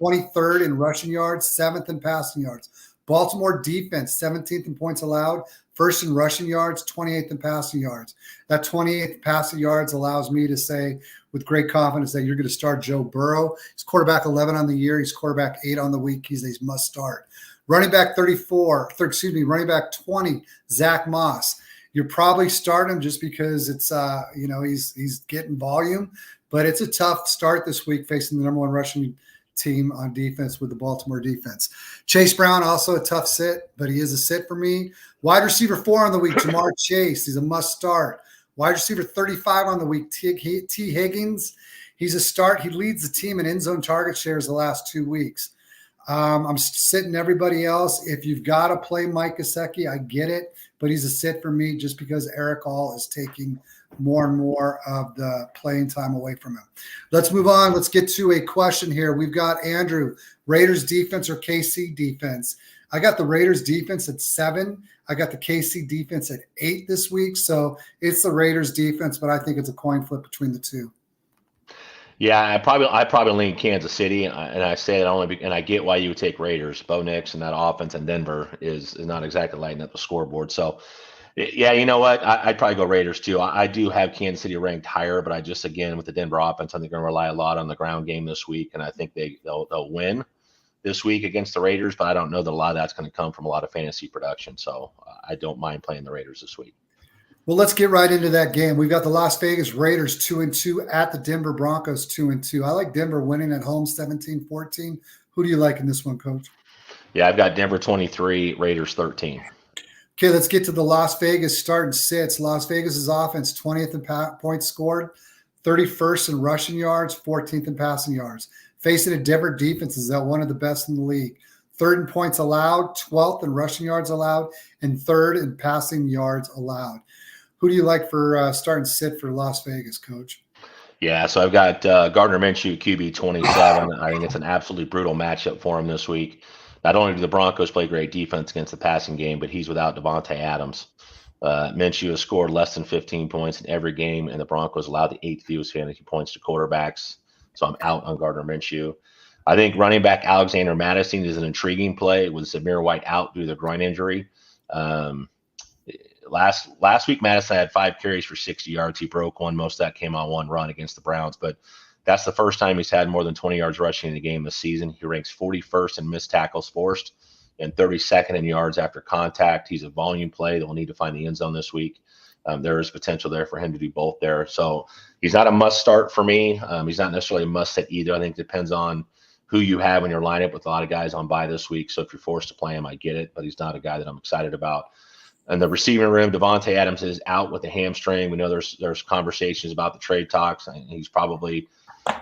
23rd in rushing yards, 7th in passing yards. Baltimore defense 17th in points allowed, 1st in rushing yards, 28th in passing yards. That 28th passing yards allows me to say with great confidence that you're going to start Joe Burrow. He's quarterback 11 on the year. He's quarterback 8 on the week. He's a must start. Running back 20, Zach Moss. You're probably starting him just because it's he's getting volume, but it's a tough start this week facing the number 1 rushing team on defense with the Baltimore defense. Chase Brown, also a tough sit, but he is a sit for me. Wide receiver 4 on the week, Jamar Chase. He's a must start. Wide receiver 35 on the week, T. Higgins. He's a start. He leads the team in end zone target shares the last 2 weeks. I'm sitting everybody else. If you've got to play Mike Gesicki, I get it, but he's a sit for me just because Eric All is taking more and more of the playing time away from him. Let's move on. Let's get to a question here. We've got Andrew, Raiders defense or KC defense? I got the Raiders defense at 7. I got the KC defense at 8 this week. So it's the Raiders defense, but I think it's a coin flip between the two. Yeah, I probably lean Kansas City, and I say it and I get why you would take Raiders. Bo Nix and that offense in Denver is not exactly lighting up the scoreboard. So, yeah, you know what? I'd probably go Raiders too. I do have Kansas City ranked higher, but I just, again, with the Denver offense, I think they're going to rely a lot on the ground game this week, and I think they'll win this week against the Raiders, but I don't know that a lot of that's going to come from a lot of fantasy production. So I don't mind playing the Raiders this week. Well, let's get right into that game. We've got the Las Vegas Raiders 2-2 at the Denver Broncos 2-2. I like Denver winning at home 17-14. Who do you like in this one, Coach? Yeah, I've got Denver 23, Raiders 13. Okay, let's get to the Las Vegas starting sits. Las Vegas' offense 20th in points scored, 31st in rushing yards, 14th in passing yards. Facing a Denver defense is one of the best in the league. 3rd in points allowed, 12th in rushing yards allowed, and 3rd in passing yards allowed. Who do you like for starting sit for Las Vegas, Coach? Yeah, so I've got Gardner Minshew, QB 27. I think it's an absolutely brutal matchup for him this week. Not only do the Broncos play great defense against the passing game, but he's without Devontae Adams. Minshew has scored less than 15 points in every game, and the Broncos allowed the 8th fewest fantasy points to quarterbacks. So I'm out on Gardner Minshew. I think running back Alexander Madison is an intriguing play with Zamir White out due to the groin injury. Last week, Madison had 5 carries for 60 yards. He broke one. Most of that came on one run against the Browns, but that's the first time he's had more than 20 yards rushing in a game this season. He ranks 41st in missed tackles forced and 32nd in yards after contact. He's a volume play that will need to find the end zone this week. There is potential there for him to do both there. So he's not a must start for me. He's not necessarily a must sit either. I think it depends on who you have in your lineup with a lot of guys on bye this week. So if you're forced to play him, I get it, but he's not a guy that I'm excited about. And the receiving room, Devontae Adams is out with a hamstring. We know there's conversations about the trade talks. And he's probably,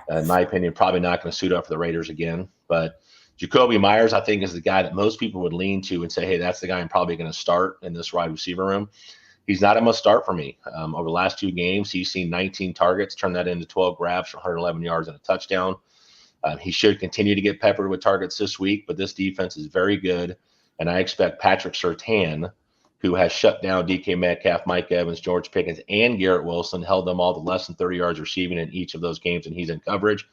in my opinion, probably not going to suit up for the Raiders again. But Jacoby Myers, I think, is the guy that most people would lean to and say, hey, that's the guy I'm probably going to start in this wide receiver room. He's not a must start for me. Over the last 2 games, he's seen 19 targets, turn that into 12 grabs for 111 yards and a touchdown. He should continue to get peppered with targets this week, but this defense is very good. And I expect Patrick Surtain, who has shut down DK Metcalf, Mike Evans, George Pickens, and Garrett Wilson, held them all to less than 30 yards receiving in each of those games, and he's in coverage.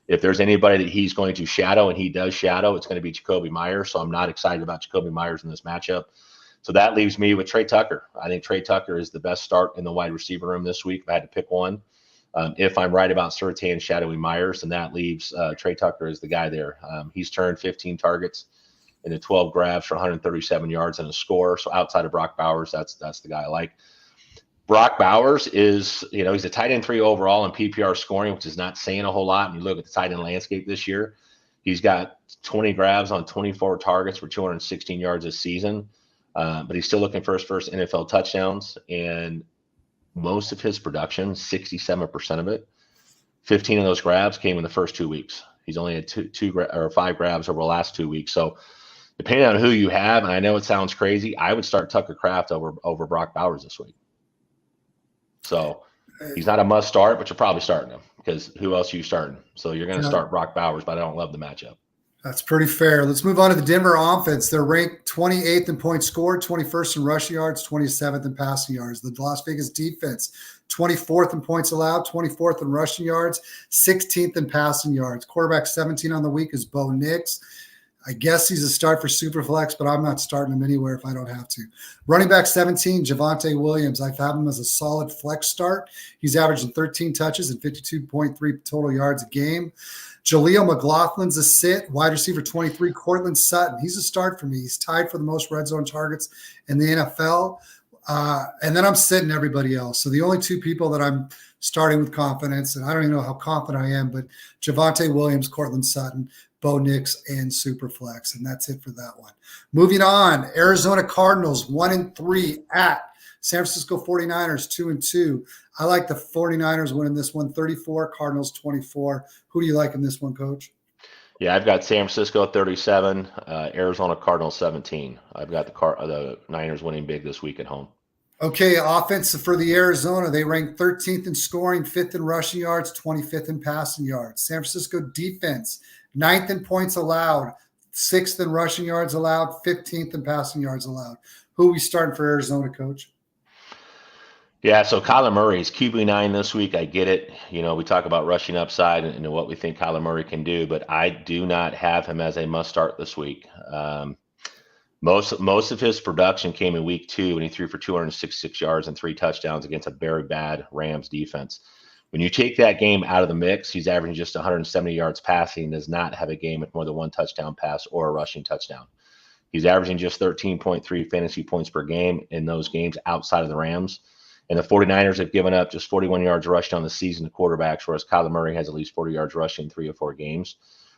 If there's anybody that he's going to shadow, and he does shadow, it's going to be Jacoby Myers. So I'm not excited about Jacoby Myers in this matchup. So that leaves me with Trey Tucker. I think Trey Tucker is the best start in the wide receiver room this week if I had to pick one. If I'm right about Surtain shadowing Myers, then that leaves Trey Tucker as the guy there. He's turned 15 targets into 12 grabs for 137 yards and a score. So outside of Brock Bowers, that's the guy I like. Brock Bowers is, he's a tight end 3 overall in PPR scoring, which is not saying a whole lot. And you look at the tight end landscape this year, he's got 20 grabs on 24 targets for 216 yards this season. But he's still looking for his first NFL touchdowns. And most of his production, 67% of it, 15 of those grabs came in the first 2 weeks. He's only had 5 grabs over the last 2 weeks. So depending on who you have, and I know it sounds crazy, I would start Tucker Kraft over Brock Bowers this week. So he's not a must start, but you're probably starting him because who else are you starting? So you're going to start Brock Bowers, but I don't love the matchup. That's pretty fair. Let's move on to the Denver offense. They're ranked 28th in points scored, 21st in rushing yards, 27th in passing yards. The Las Vegas defense, 24th in points allowed, 24th in rushing yards, 16th in passing yards. Quarterback 17 on the week is Bo Nix. I guess he's a start for Superflex, but I'm not starting him anywhere if I don't have to. Running back 17, Javonte Williams. I've had him as a solid flex start. He's averaging 13 touches and 52.3 total yards a game. Jaleel McLaughlin's a sit. Wide receiver 23, Cortland Sutton. He's a start for me. He's tied for the most red zone targets in the NFL. And then I'm sitting everybody else. So the only 2 people that I'm starting with confidence, and I don't even know how confident I am, but Javonte Williams, Cortland Sutton, Bo Nix, and Superflex. And that's it for that one. Moving on, Arizona Cardinals 1-3 at San Francisco 49ers 2-2. I like the 49ers winning this one, 34, Cardinals 24. Who do you like in this one, Coach? Yeah, I've got San Francisco 37, Arizona Cardinals 17. I've got the Niners winning big this week at home. Okay, offense for the Arizona. They rank 13th in scoring, 5th in rushing yards, 25th in passing yards. San Francisco defense, 9th in points allowed, 6th in rushing yards allowed, 15th in passing yards allowed. Who are we starting for Arizona, Coach? Yeah, so Kyler Murray's QB9 this week. I get it. We talk about rushing upside and what we think Kyler Murray can do, but I do not have him as a must start this week. Most of his production came in week 2 when he threw for 266 yards and 3 touchdowns against a very bad Rams defense. When you take that game out of the mix, he's averaging just 170 yards passing, does not have a game with more than 1 touchdown pass or a rushing touchdown. He's averaging just 13.3 fantasy points per game in those games outside of the Rams. And the 49ers have given up just 41 yards rushing on the season to quarterbacks, whereas Kyler Murray has at least 40 yards rushing in 3 or 4 games.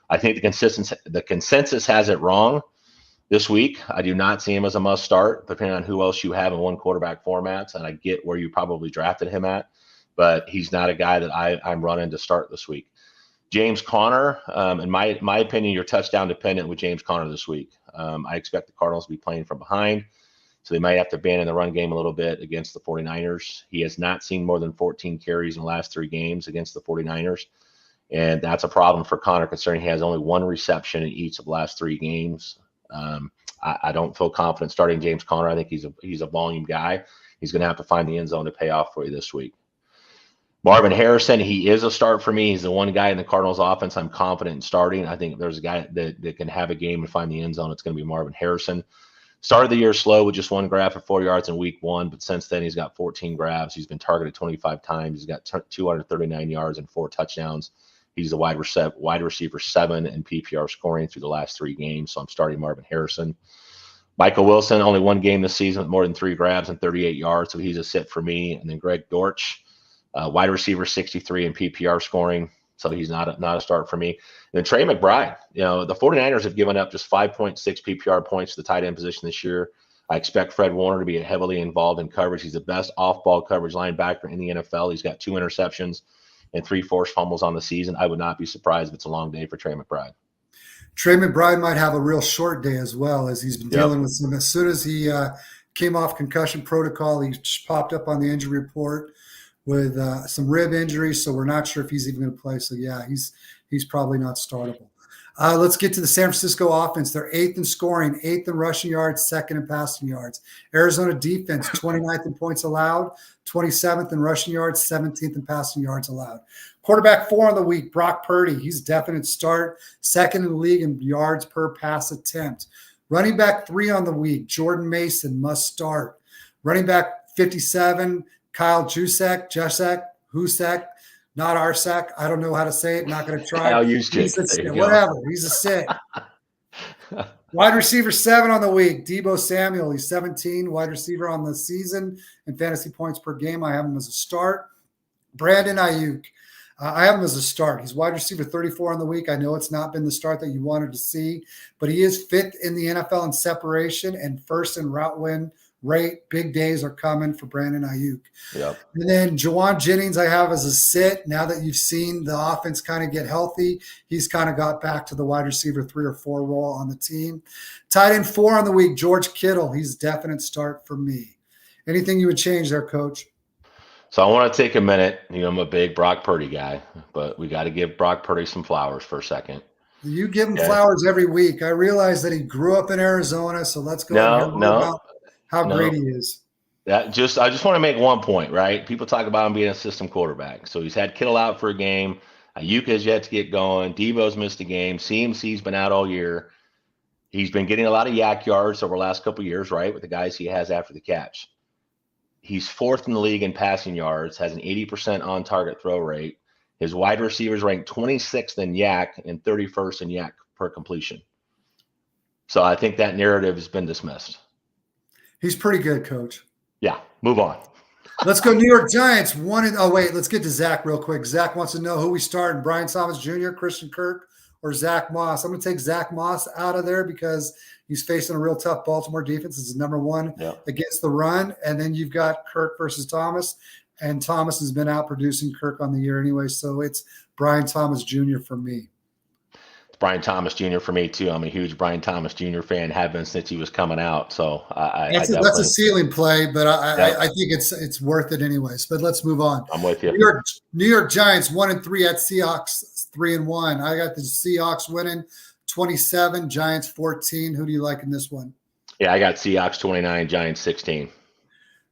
I think the consensus has it wrong this week. I do not see him as a must start, depending on who else you have in one quarterback formats. And I get where you probably drafted him at, but he's not a guy that I'm running to start this week. James Conner, in my opinion, you're touchdown dependent with James Conner this week. I expect the Cardinals to be playing from behind, so they might have to abandon the run game a little bit against the 49ers. He has not seen more than 14 carries in the last 3 games against the 49ers, and that's a problem for Conner considering he has only 1 reception in each of the last 3 games. I don't feel confident starting James Conner. I think he's a volume guy. He's going to have to find the end zone to pay off for you this week. Marvin Harrison, he is a start for me. He's the one guy in the Cardinals offense I'm confident in starting. I think there's a guy that can have a game and find the end zone. It's going to be Marvin Harrison. Started the year slow with just 1 grab for 4 yards in week 1, but since then he's got 14 grabs. He's been targeted 25 times. He's got 239 yards and 4 touchdowns. He's the wide receiver 7 in PPR scoring through the last 3 games, so I'm starting Marvin Harrison. Michael Wilson, only 1 game this season with more than 3 grabs and 38 yards, so he's a sit for me. And then Greg Dortch, wide receiver 63 in PPR scoring, so he's not a start for me. And then Trey McBride, the 49ers have given up just 5.6 PPR points to the tight end position this year. I expect Fred Warner to be heavily involved in coverage. He's the best off-ball coverage linebacker in the NFL. He's got 2 interceptions and 3 forced fumbles on the season. I would not be surprised if it's a long day for Trey McBride. Trey McBride might have a real short day as well, as he's been dealing with some. As soon as he came off concussion protocol, he just popped up on the injury report with some rib injuries, so we're not sure if he's even going to play. So, yeah, he's probably not startable. Let's get to the San Francisco offense. They're 8th in scoring, 8th in rushing yards, 2nd in passing yards. Arizona defense, 29th in points allowed, 27th in rushing yards, 17th in passing yards allowed. Quarterback 4 on the week, Brock Purdy. He's a definite start, 2nd in the league in yards per pass attempt. Running back 3 on the week, Jordan Mason, must start. Running back 57, Kyle Husek, not Arsak. I don't know how to say it. Not going to try. I'll use Jake. Whatever. He's a sit. Wide receiver 7 on the week, Deebo Samuel. He's 17, wide receiver on the season in fantasy points per game. I have him as a start. Brandon Ayuk. I have him as a start. He's wide receiver 34 on the week. I know it's not been the start that you wanted to see, but he is 5th in the NFL in separation and 1st in route win rate. Big days are coming for Brandon Ayuk. Yep. And then Jawan Jennings I have as a sit. Now that you've seen the offense kind of get healthy, he's kind of got back to the wide receiver 3 or 4 role on the team. Tight end 4 on the week, George Kittle. He's a definite start for me. Anything you would change there, Coach? So I want to take a minute. I'm a big Brock Purdy guy, but we got to give Brock Purdy some flowers for a second. You give him flowers every week. I realize that he grew up in Arizona, so let's go about how great he is. I just want to make one point, right? People talk about him being a system quarterback. So he's had Kittle out for a game. Ayuk has yet to get going. Devo's missed a game. CMC's been out all year. He's been getting a lot of yak yards over the last couple of years, right, with the guys he has after the catch. He's 4th in the league in passing yards, has an 80% on-target throw rate. His wide receivers ranked 26th in yak and 31st in yak per completion. So I think that narrative has been dismissed. He's pretty good, Coach. Yeah, move on. Let's go New York Giants. Let's get to Zach real quick. Zach wants to know who we start in, Brian Thomas Jr., Christian Kirk, or Zach Moss. I'm going to take Zach Moss out of there because he's facing a real tough Baltimore defense. It's number 1 against the run. And then you've got Kirk versus Thomas, and Thomas has been out producing Kirk on the year anyway. So it's Brian Thomas Jr. for me. Brian Thomas Jr. for me too. I'm a huge Brian Thomas Jr. fan, have been since he was coming out. So that's a ceiling play, but I think it's worth it anyways. But let's move on. I'm with you. New York Giants 1-3 at Seahawks 3-1. I got the Seahawks winning 27, Giants 14. Who do you like in this one? Yeah, I got Seahawks 29, Giants 16.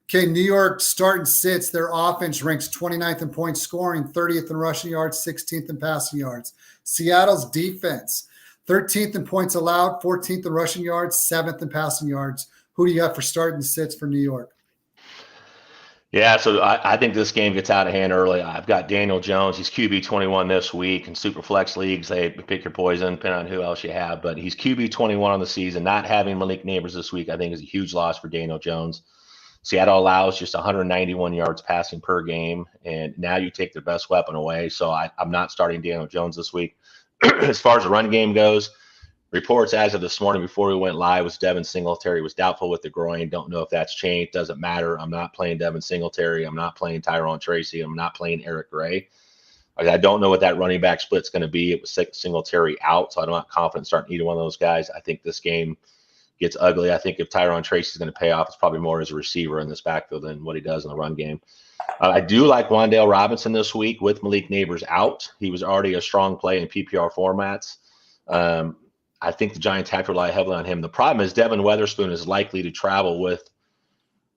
Okay, New York start and sits. Their offense ranks 29th in points scoring, 30th in rushing yards, 16th in passing yards. Seattle's defense, 13th in points allowed, 14th in rushing yards, 7th in passing yards. Who do you have for start and sits for New York? Yeah, so I think this game gets out of hand early. I've got Daniel Jones. He's QB 21 this week in super flex leagues. They pick your poison, depending on who else you have. But he's QB 21 on the season. Not having Malik Neighbors this week, I think, is a huge loss for Daniel Jones. Seattle allows just 191 yards passing per game, and now you take their best weapon away. So I'm not starting Daniel Jones this week. As far as the run game goes, reports as of this morning before we went live was Devin Singletary was doubtful with the groin. Don't know if that's changed. Doesn't matter. I'm not playing Devin Singletary. I'm not playing Tyrone Tracy. I'm not playing Eric Gray. I don't know what that running back split's going to be. It was Singletary out, so I'm not confident starting either one of those guys. I think this game gets ugly. I think if Tyrone Tracy is going to pay off, it's probably more as a receiver in this backfield than what he does in the run game. I do like Wan'Dale Robinson this week with Malik Neighbors out. He was already a strong play in PPR formats. I think the Giants have to rely heavily on him. The problem is Devin Weatherspoon is likely to travel with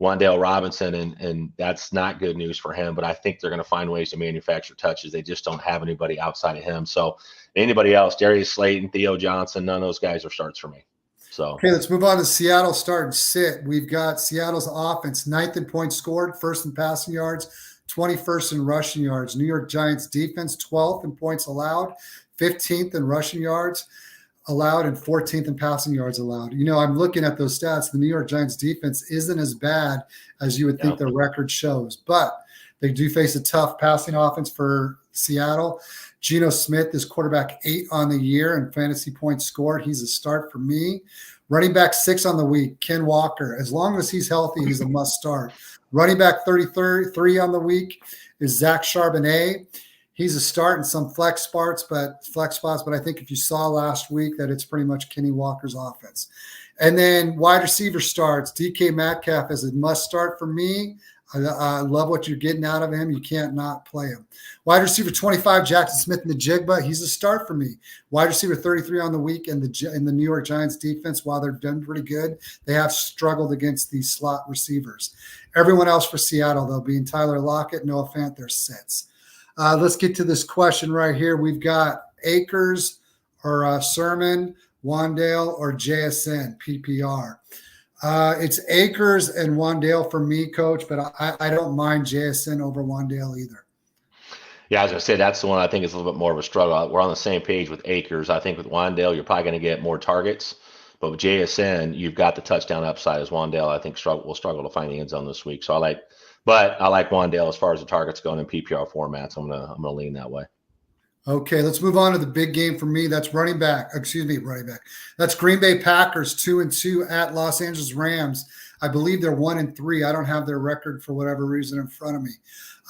Wan'Dale Robinson, and that's not good news for him. But I think they're going to find ways to manufacture touches. They just don't have anybody outside of him. So anybody else, Darius Slayton, Theo Johnson, none of those guys are starts for me. So okay, let's move on to Seattle start and sit. We've got Seattle's offense, 9th in points scored, 1st in passing yards, 21st in rushing yards. New York Giants defense, 12th in points allowed, 15th in rushing yards allowed, and 14th in passing yards allowed. I'm looking at those stats. The New York Giants defense isn't as bad as you would think their record shows, but they do face a tough passing offense for Seattle. Geno Smith is quarterback 8 on the year in fantasy points scored. He's a start for me. Running back 6 on the week, Ken Walker. As long as he's healthy, he's a must start. Running back 33 on the week is Zach Charbonnet. He's a start in some flex spots, but I think if you saw last week that it's pretty much Kenny Walker's offense. And then wide receiver starts, DK Metcalf is a must start for me. I love what you're getting out of him. You can't not play him. Wide receiver 25, Jackson Smith in the Jigba. He's a start for me. Wide receiver 33 on the week in the New York Giants defense. While they're done pretty good, they have struggled against these slot receivers. Everyone else for Seattle, though, being Tyler Lockett, Noah Fant, they're sits. Let's get to this question right here. We've got Akers or Sermon, Wandale, or JSN, PPR. It's Akers and Wandale for me, Coach, but I don't mind JSN over Wandale either. Yeah, I was going to say that's the one I think is a little bit more of a struggle. We're on the same page with Akers. I think with Wandale, you're probably going to get more targets. But with JSN, you've got the touchdown upside as Wandale. I think will struggle to find the end zone this week. So I like Wandale as far as the targets going in PPR formats. I'm gonna lean that way. Okay, let's move on to the big game for me. That's running back. That's Green Bay Packers 2-2 at Los Angeles Rams. I believe they're 1-3. I don't have their record for whatever reason in front of me.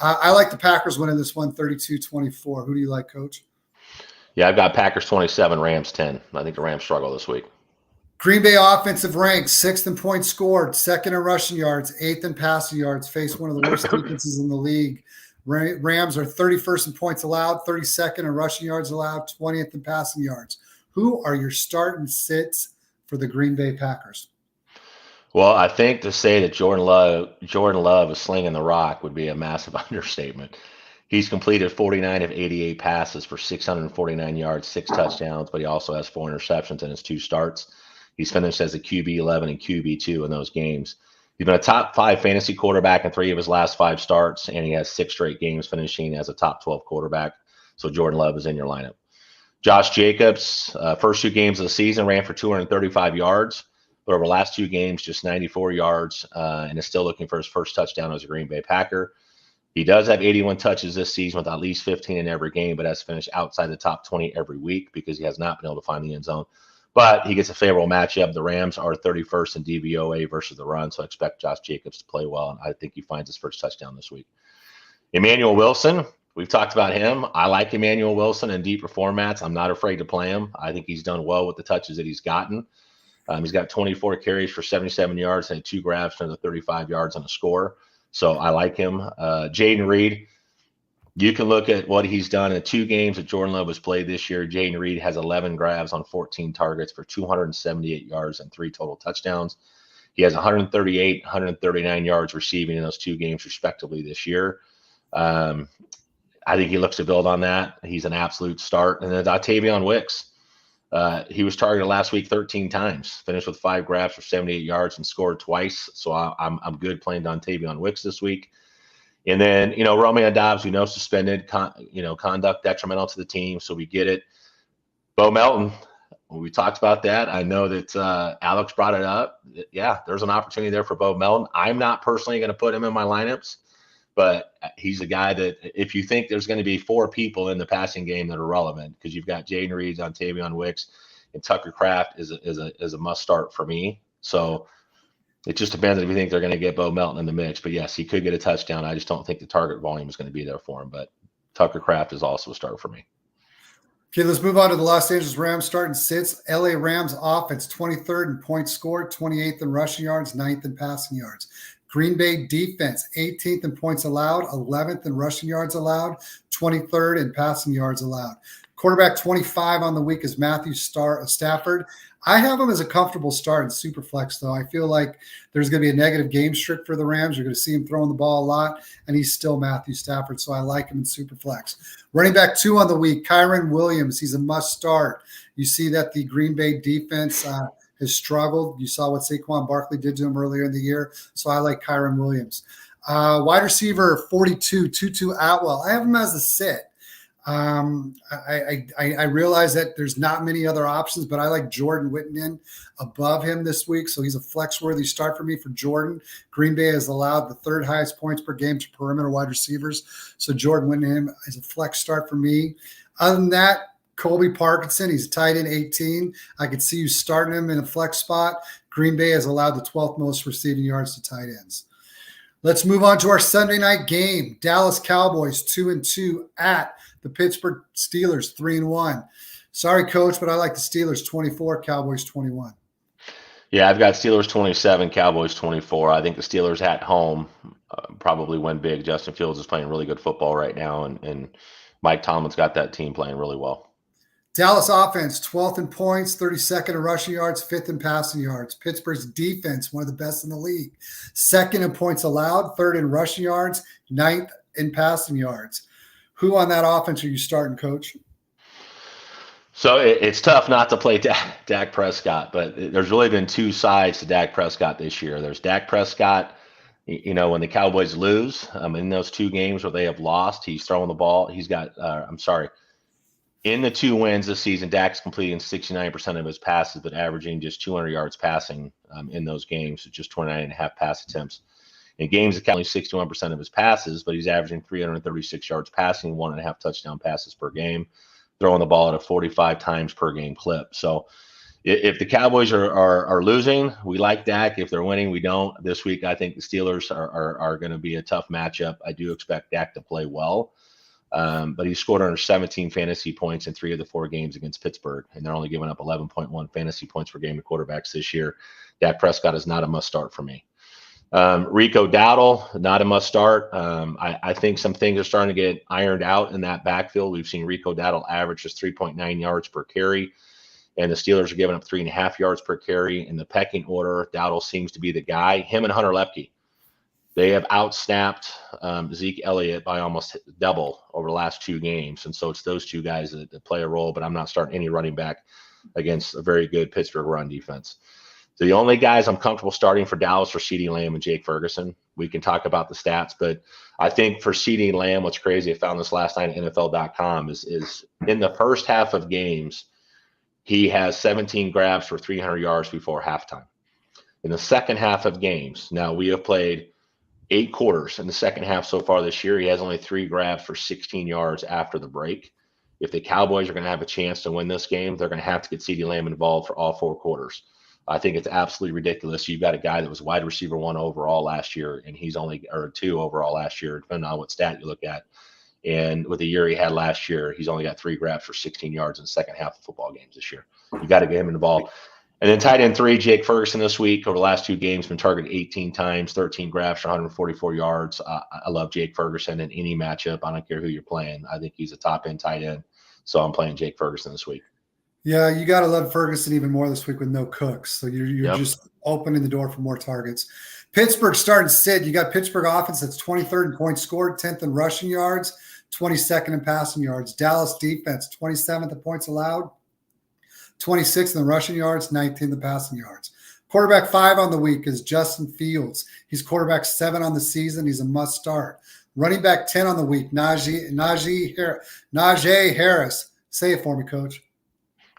I like the Packers winning this one 32-24. Who do you like, Coach? Yeah, I've got Packers 27, Rams 10. I think the Rams struggle this week. Green Bay offensive rank, 6th in points scored, 2nd in rushing yards, 8th in passing yards, face one of the worst defenses in the league. Rams are 31st in points allowed, 32nd in rushing yards allowed, 20th in passing yards. Who are your start and sits for the Green Bay Packers? Well, I think to say that Jordan Love is slinging the rock would be a massive understatement. He's completed 49 of 88 passes for 649 yards, 6 touchdowns, but he also has 4 interceptions in his 2 starts. He's finished as a QB 11 and QB 2 in those games. He's been a top 5 fantasy quarterback in 3 of his last 5 starts, and he has 6 straight games finishing as a top 12 quarterback. So Jordan Love is in your lineup. Josh Jacobs, first 2 games of the season, ran for 235 yards, but over the last 2 games, just 94 yards, and is still looking for his first touchdown as a Green Bay Packer. He does have 81 touches this season with at least 15 in every game, but has finished outside the top 20 every week because he has not been able to find the end zone. But he gets a favorable matchup. The Rams are 31st in DVOA versus the run, so I expect Josh Jacobs to play well, and I think he finds his first touchdown this week. Emmanuel Wilson, we've talked about him. I like Emmanuel Wilson in deeper formats. I'm not afraid to play him. I think he's done well with the touches that he's gotten. He's got 24 carries for 77 yards and 2 grabs for the 35 yards on a score. So I like him. Jaden Reed, you can look at what he's done in 2 games that Jordan Love has played this year. Jaden Reed has 11 grabs on 14 targets for 278 yards and 3 total touchdowns. He has 138, 139 yards receiving in those 2 games respectively this year. I think he looks to build on that. He's an absolute start. And then Dontayvion Wicks. He was targeted last week 13 times, finished with 5 grabs for 78 yards and scored twice. So I'm good playing Dontayvion Wicks this week. And then, Romeo Dobbs, we know suspended, conduct detrimental to the team. So we get it. Bo Melton, we talked about that. I know that Alex brought it up. Yeah, there's an opportunity there for Bo Melton. I'm not personally going to put him in my lineups, but he's a guy that if you think there's going to be 4 people in the passing game that are relevant, because you've got Jaden Reed, Dontayvion Wicks, and Tucker Kraft is a must start for me. So it just depends if you think they're going to get Bo Melton in the mix. But yes, he could get a touchdown. I just don't think the target volume is going to be there for him. But Tucker Kraft is also a start for me. Okay, let's move on to the Los Angeles Rams starting sits. LA Rams offense, 23rd in points scored, 28th in rushing yards, 9th in passing yards. Green Bay defense, 18th in points allowed, 11th in rushing yards allowed, 23rd in passing yards allowed. Quarterback 25 on the week is Matthew Stafford. I have him as a comfortable start in Superflex, though. I feel like there's going to be a negative game streak for the Rams. You're going to see him throwing the ball a lot, and he's still Matthew Stafford, so I like him in Superflex. Running back 2 on the week, Kyren Williams. He's a must start. You see that the Green Bay defense has struggled. You saw what Saquon Barkley did to him earlier in the year, so I like Kyren Williams. Wide receiver 42, Tutu Atwell. I have him as a sit. I realize that there's not many other options, but I like Jordan Whittington above him this week. So he's a flex-worthy start for me for Jordan. Green Bay has allowed the 3rd highest points per game to perimeter wide receivers. So Jordan Whittington is a flex start for me. Other than that, Colby Parkinson, he's a tight end 18. I could see you starting him in a flex spot. Green Bay has allowed the 12th most receiving yards to tight ends. Let's move on to our Sunday night game. Dallas Cowboys 2-2 at the Pittsburgh Steelers 3-1. Sorry, Coach, but I like the Steelers 24, Cowboys 21. Yeah, I've got Steelers 27, Cowboys 24. I think the Steelers at home probably win big. Justin Fields is playing really good football right now, and Mike Tomlin's got that team playing really well. Dallas offense, 12th in points, 32nd in rushing yards, 5th in passing yards. Pittsburgh's defense, one of the best in the league. 2nd in points allowed, 3rd in rushing yards, 9th in passing yards. Who on that offense are you starting, Coach? So it's tough not to play Dak Prescott, but there's really been two sides to Dak Prescott this year. There's Dak Prescott, when the Cowboys lose, in those 2 games where they have lost, he's throwing the ball. He's got, in the 2 wins this season, Dak's completing 69% of his passes, but averaging just 200 yards passing in those games, just 29.5 pass attempts. In games, it's only 61% of his passes, but he's averaging 336 yards passing, 1.5 touchdown passes per game, throwing the ball at a 45 times per game clip. So if the Cowboys are losing, we like Dak. If they're winning, we don't. This week, I think the Steelers are going to be a tough matchup. I do expect Dak to play well. But he scored under 17 fantasy points in 3 of the 4 games against Pittsburgh, and they're only giving up 11.1 fantasy points per game to quarterbacks this year. Dak Prescott is not a must start for me. Rico Dowdle, not a must start. I think some things are starting to get ironed out in that backfield. We've seen Rico Dowdle average just 3.9 yards per carry, and the Steelers are giving up 3.5 yards per carry. In the pecking order, Dowdle seems to be the guy. Him and Hunter Lepke, they have outsnapped Zeke Elliott by almost double over the last 2 games. And so it's those 2 guys that play a role, but I'm not starting any running back against a very good Pittsburgh run defense. So the only guys I'm comfortable starting for Dallas are CeeDee Lamb and Jake Ferguson. We can talk about the stats, but I think for CeeDee Lamb, what's crazy, I found this last night at NFL.com, is in the first half of games, he has 17 grabs for 300 yards before halftime. In the second half of games, now we have played 8 quarters in the second half so far this year. He has only 3 grabs for 16 yards after the break. If the Cowboys are going to have a chance to win this game, they're going to have to get CeeDee Lamb involved for all 4 quarters. I think it's absolutely ridiculous. You've got a guy that was wide receiver 1 overall last year, and he's only, or 2 overall last year, depending on what stat you look at. And with the year he had last year, he's only got 3 grabs for 16 yards in the second half of football games this year. You got to get him in the ball. And then tight end 3, Jake Ferguson this week, over the last 2 games, been targeted 18 times, 13 grabs for 144 yards. I love Jake Ferguson in any matchup. I don't care who you're playing. I think he's a top end tight end. So I'm playing Jake Ferguson this week. Yeah, you got to love Ferguson even more this week with no Cooks. So you're just opening the door for more targets. Pittsburgh starting Sid. You got Pittsburgh offense that's 23rd in points scored, 10th in rushing yards, 22nd in passing yards. Dallas defense, 27th in points allowed, 26th in rushing yards, 19th in passing yards. Quarterback 5 on the week is Justin Fields. He's quarterback 7 on the season. He's a must start. Running back 10 on the week, Najee Harris. Say it for me, Coach.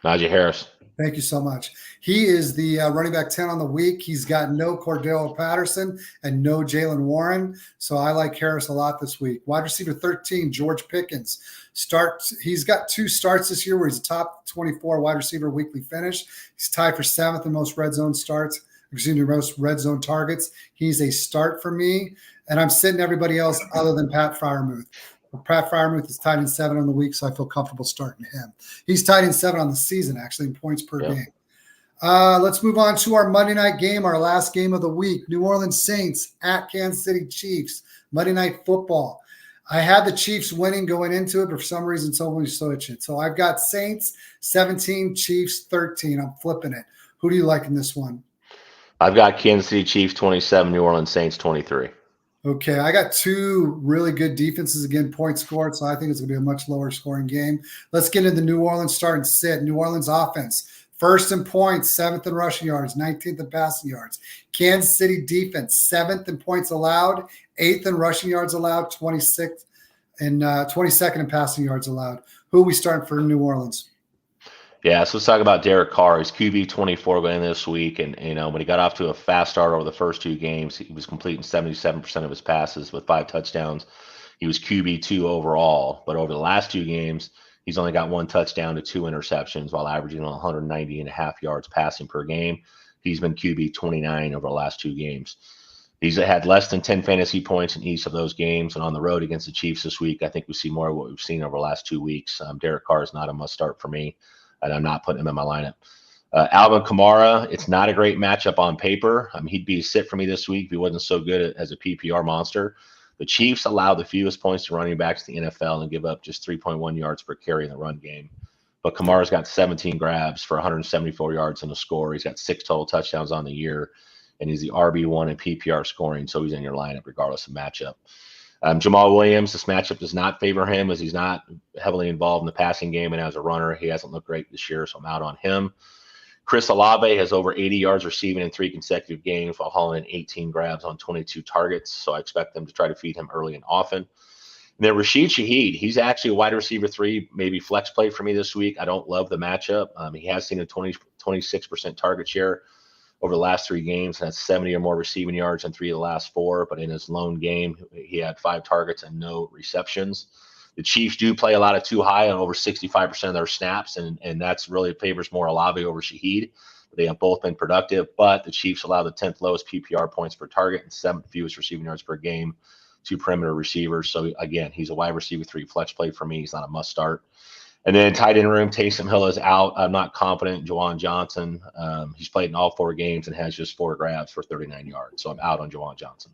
Najee Harris. Thank you so much. He is the running back 10 on the week. He's got no Cordell Patterson and no Jalen Warren. So I like Harris a lot this week. Wide receiver 13, George Pickens. He's got 2 starts this year where he's a top 24 wide receiver weekly finish. He's tied for 7th in most red zone most red zone targets. He's a start for me. And I'm sitting everybody else other than Pat Freiermuth. Pat Freiermuth is tied in 7 on the week, so I feel comfortable starting him. He's tied in 7 on the season, actually, in points per game. Let's move on to our Monday night game, our last game of the week. New Orleans Saints at Kansas City Chiefs. Monday Night Football. I had the Chiefs winning going into it, but for some reason, somebody switched it. So I've got Saints 17, Chiefs 13. I'm flipping it. Who do you like in this one? I've got Kansas City Chiefs 27, New Orleans Saints 23. Okay, I got 2 really good defenses, again, points scored, so I think it's going to be a much lower scoring game. Let's get into New Orleans starting sit. New Orleans offense, 1st in points, 7th in rushing yards, 19th in passing yards. Kansas City defense, 7th in points allowed, 8th in rushing yards allowed, 26th and 22nd in passing yards allowed. Who are we starting for New Orleans? Yeah, so let's talk about Derek Carr. He's QB 24 going this week, and when he got off to a fast start over the first 2 games, he was completing 77% of his passes with 5 touchdowns. He was QB 2 overall, but over the last 2 games, he's only got 1 touchdown to 2 interceptions while averaging 190.5 yards passing per game. He's been QB 29 over the last 2 games. He's had less than 10 fantasy points in each of those games, and on the road against the Chiefs this week, I think we see more of what we've seen over the last 2 weeks. Derek Carr is not a must start for me, and I'm not putting him in my lineup. Alvin Kamara, it's not a great matchup on paper. He'd be a sit for me this week if he wasn't so good as a PPR monster. The Chiefs allow the fewest points to running backs in the NFL and give up just 3.1 yards per carry in the run game. But Kamara's got 17 grabs for 174 yards and a score. He's got 6 total touchdowns on the year, and he's the RB1 in PPR scoring, so he's in your lineup regardless of matchup. Jamal Williams, this matchup does not favor him as he's not heavily involved in the passing game, and as a runner, he hasn't looked great this year, so I'm out on him. Chris Olave has over 80 yards receiving in 3 consecutive games while hauling in 18 grabs on 22 targets. So I expect them to try to feed him early and often. And then Rashid Shaheed, he's actually a wide receiver 3, maybe flex play for me this week. I don't love the matchup. He has seen a 26% target share over the last 3 games. That's 70 or more receiving yards in 3 of the last 4. But in his lone game, he had 5 targets and no receptions. The Chiefs do play a lot of too high on over 65% of their snaps, and that's really favors more Olave over Shaheed. They have both been productive, but the Chiefs allow the 10th lowest PPR points per target and 7th fewest receiving yards per game to perimeter receivers. So, again, he's a wide receiver 3 flex play for me. He's not a must start. And then tight end room, Taysom Hill is out. I'm not confident in Juwan Johnson. He's played in all 4 games and has just 4 grabs for 39 yards. So I'm out on Juwan Johnson.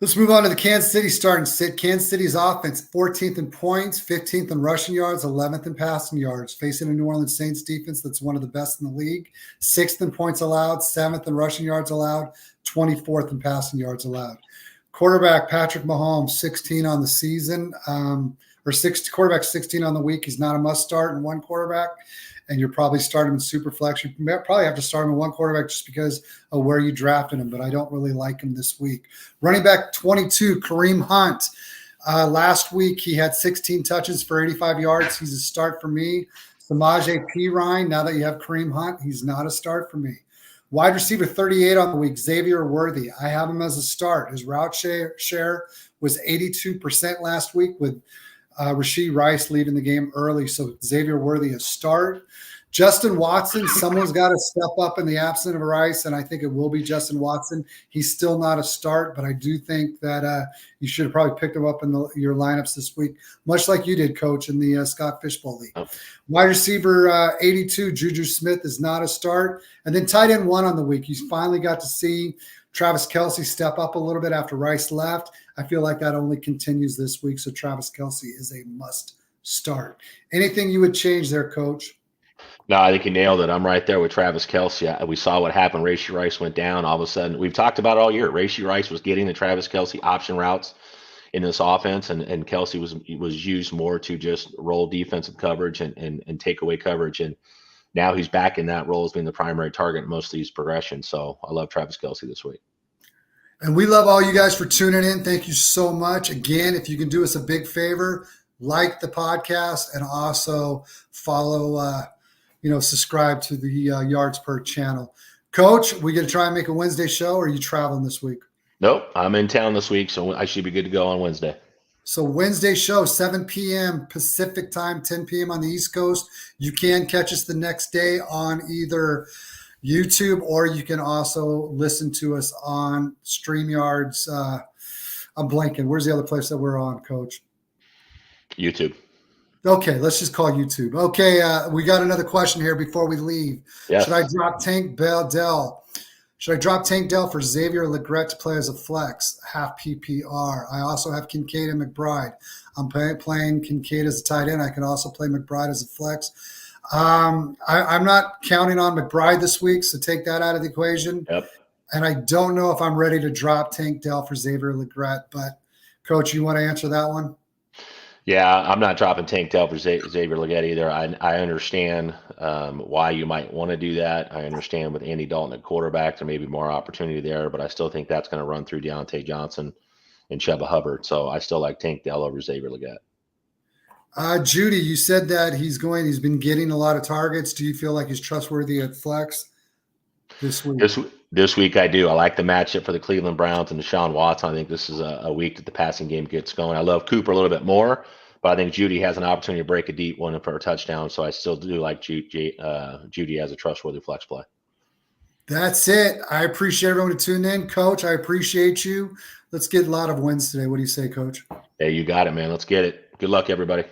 Let's move on to the Kansas City starting sit. Kansas City's offense, 14th in points, 15th in rushing yards, 11th in passing yards, facing a New Orleans Saints defense that's one of the best in the league, 6th in points allowed, 7th in rushing yards allowed, 24th in passing yards allowed. Quarterback Patrick Mahomes, 16 on the season, quarterback 16 on the week. He's not a must start in one quarterback, and you're probably starting him in super flex. You probably have to start him in one quarterback just because of where you drafted him, but I don't really like him this week. Running back 22, Kareem Hunt. Last week, he had 16 touches for 85 yards. He's a start for me. Samaje Perine, now that you have Kareem Hunt, he's not a start for me. Wide receiver 38 on the week, Xavier Worthy. I have him as a start. His route share was 82% last week with Rashee Rice leaving the game early, so Xavier Worthy a start. Justin Watson, someone's got to step up in the absence of Rice, and I think it will be Justin Watson. He's still not a start, but I do think that you should have probably picked him up in your lineups this week, much like you did, Coach, in the Scott Fishbowl League. Oh. Wide receiver 82, Juju Smith is not a start. And then tight end 1 on the week. You finally got to see Travis Kelce step up a little bit after Rice left. I feel like that only continues this week, so Travis Kelce is a must start. Anything you would change there, Coach? No, I think you nailed it. I'm right there with Travis Kelce. We saw what happened. Rashee Rice went down. All of a sudden, we've talked about it all year. Rashee Rice was getting the Travis Kelce option routes in this offense, and Kelce was used more to just roll defensive coverage and take away coverage. And now he's back in that role as being the primary target in most of these progressions. So I love Travis Kelce this week. And we love all you guys for tuning in. Thank you so much. Again, if you can do us a big favor, like the podcast and also follow, subscribe to the Yards Per channel. Coach, we going to try and make a Wednesday show, or are you traveling this week? Nope, I'm in town this week, so I should be good to go on Wednesday. So Wednesday show, 7 p.m. Pacific time, 10 p.m. on the East Coast. You can catch us the next day on either YouTube, or you can also listen to us on StreamYards. I'm blanking. Where's the other place that we're on, Coach? YouTube. Okay, let's just call YouTube. Okay, we got another question here before we leave. Yes. Should I drop Tank Dell? Should I drop Tank Dell for Xavier Legret to play as a flex, half PPR? I also have Kincaid and McBride. I'm playing Kincaid as a tight end. I can also play McBride as a flex. I'm not counting on McBride this week, so take that out of the equation. Yep. And I don't know if I'm ready to drop Tank Dell for Xavier Legret, but Coach, you want to answer that one? Yeah, I'm not dropping Tank Dell for Xavier Legette either. I understand why you might want to do that. I understand with Andy Dalton at quarterback, there may be more opportunity there, but I still think that's going to run through Deontay Johnson and Chuba Hubbard. So I still like Tank Dell over Xavier Legette. Judy, you said that he's been getting a lot of targets. Do you feel like he's trustworthy at flex this week? This week I do. I like the matchup for the Cleveland Browns and Deshaun Watson. I think this is a week that the passing game gets going. I love Cooper a little bit more, but I think Judy has an opportunity to break a deep one for a touchdown. So I still do like Judy as a trustworthy flex play. That's it. I appreciate everyone to tune in. Coach, I appreciate you. Let's get a lot of wins today. What do you say, Coach? Hey, you got it, man. Let's get it. Good luck, everybody.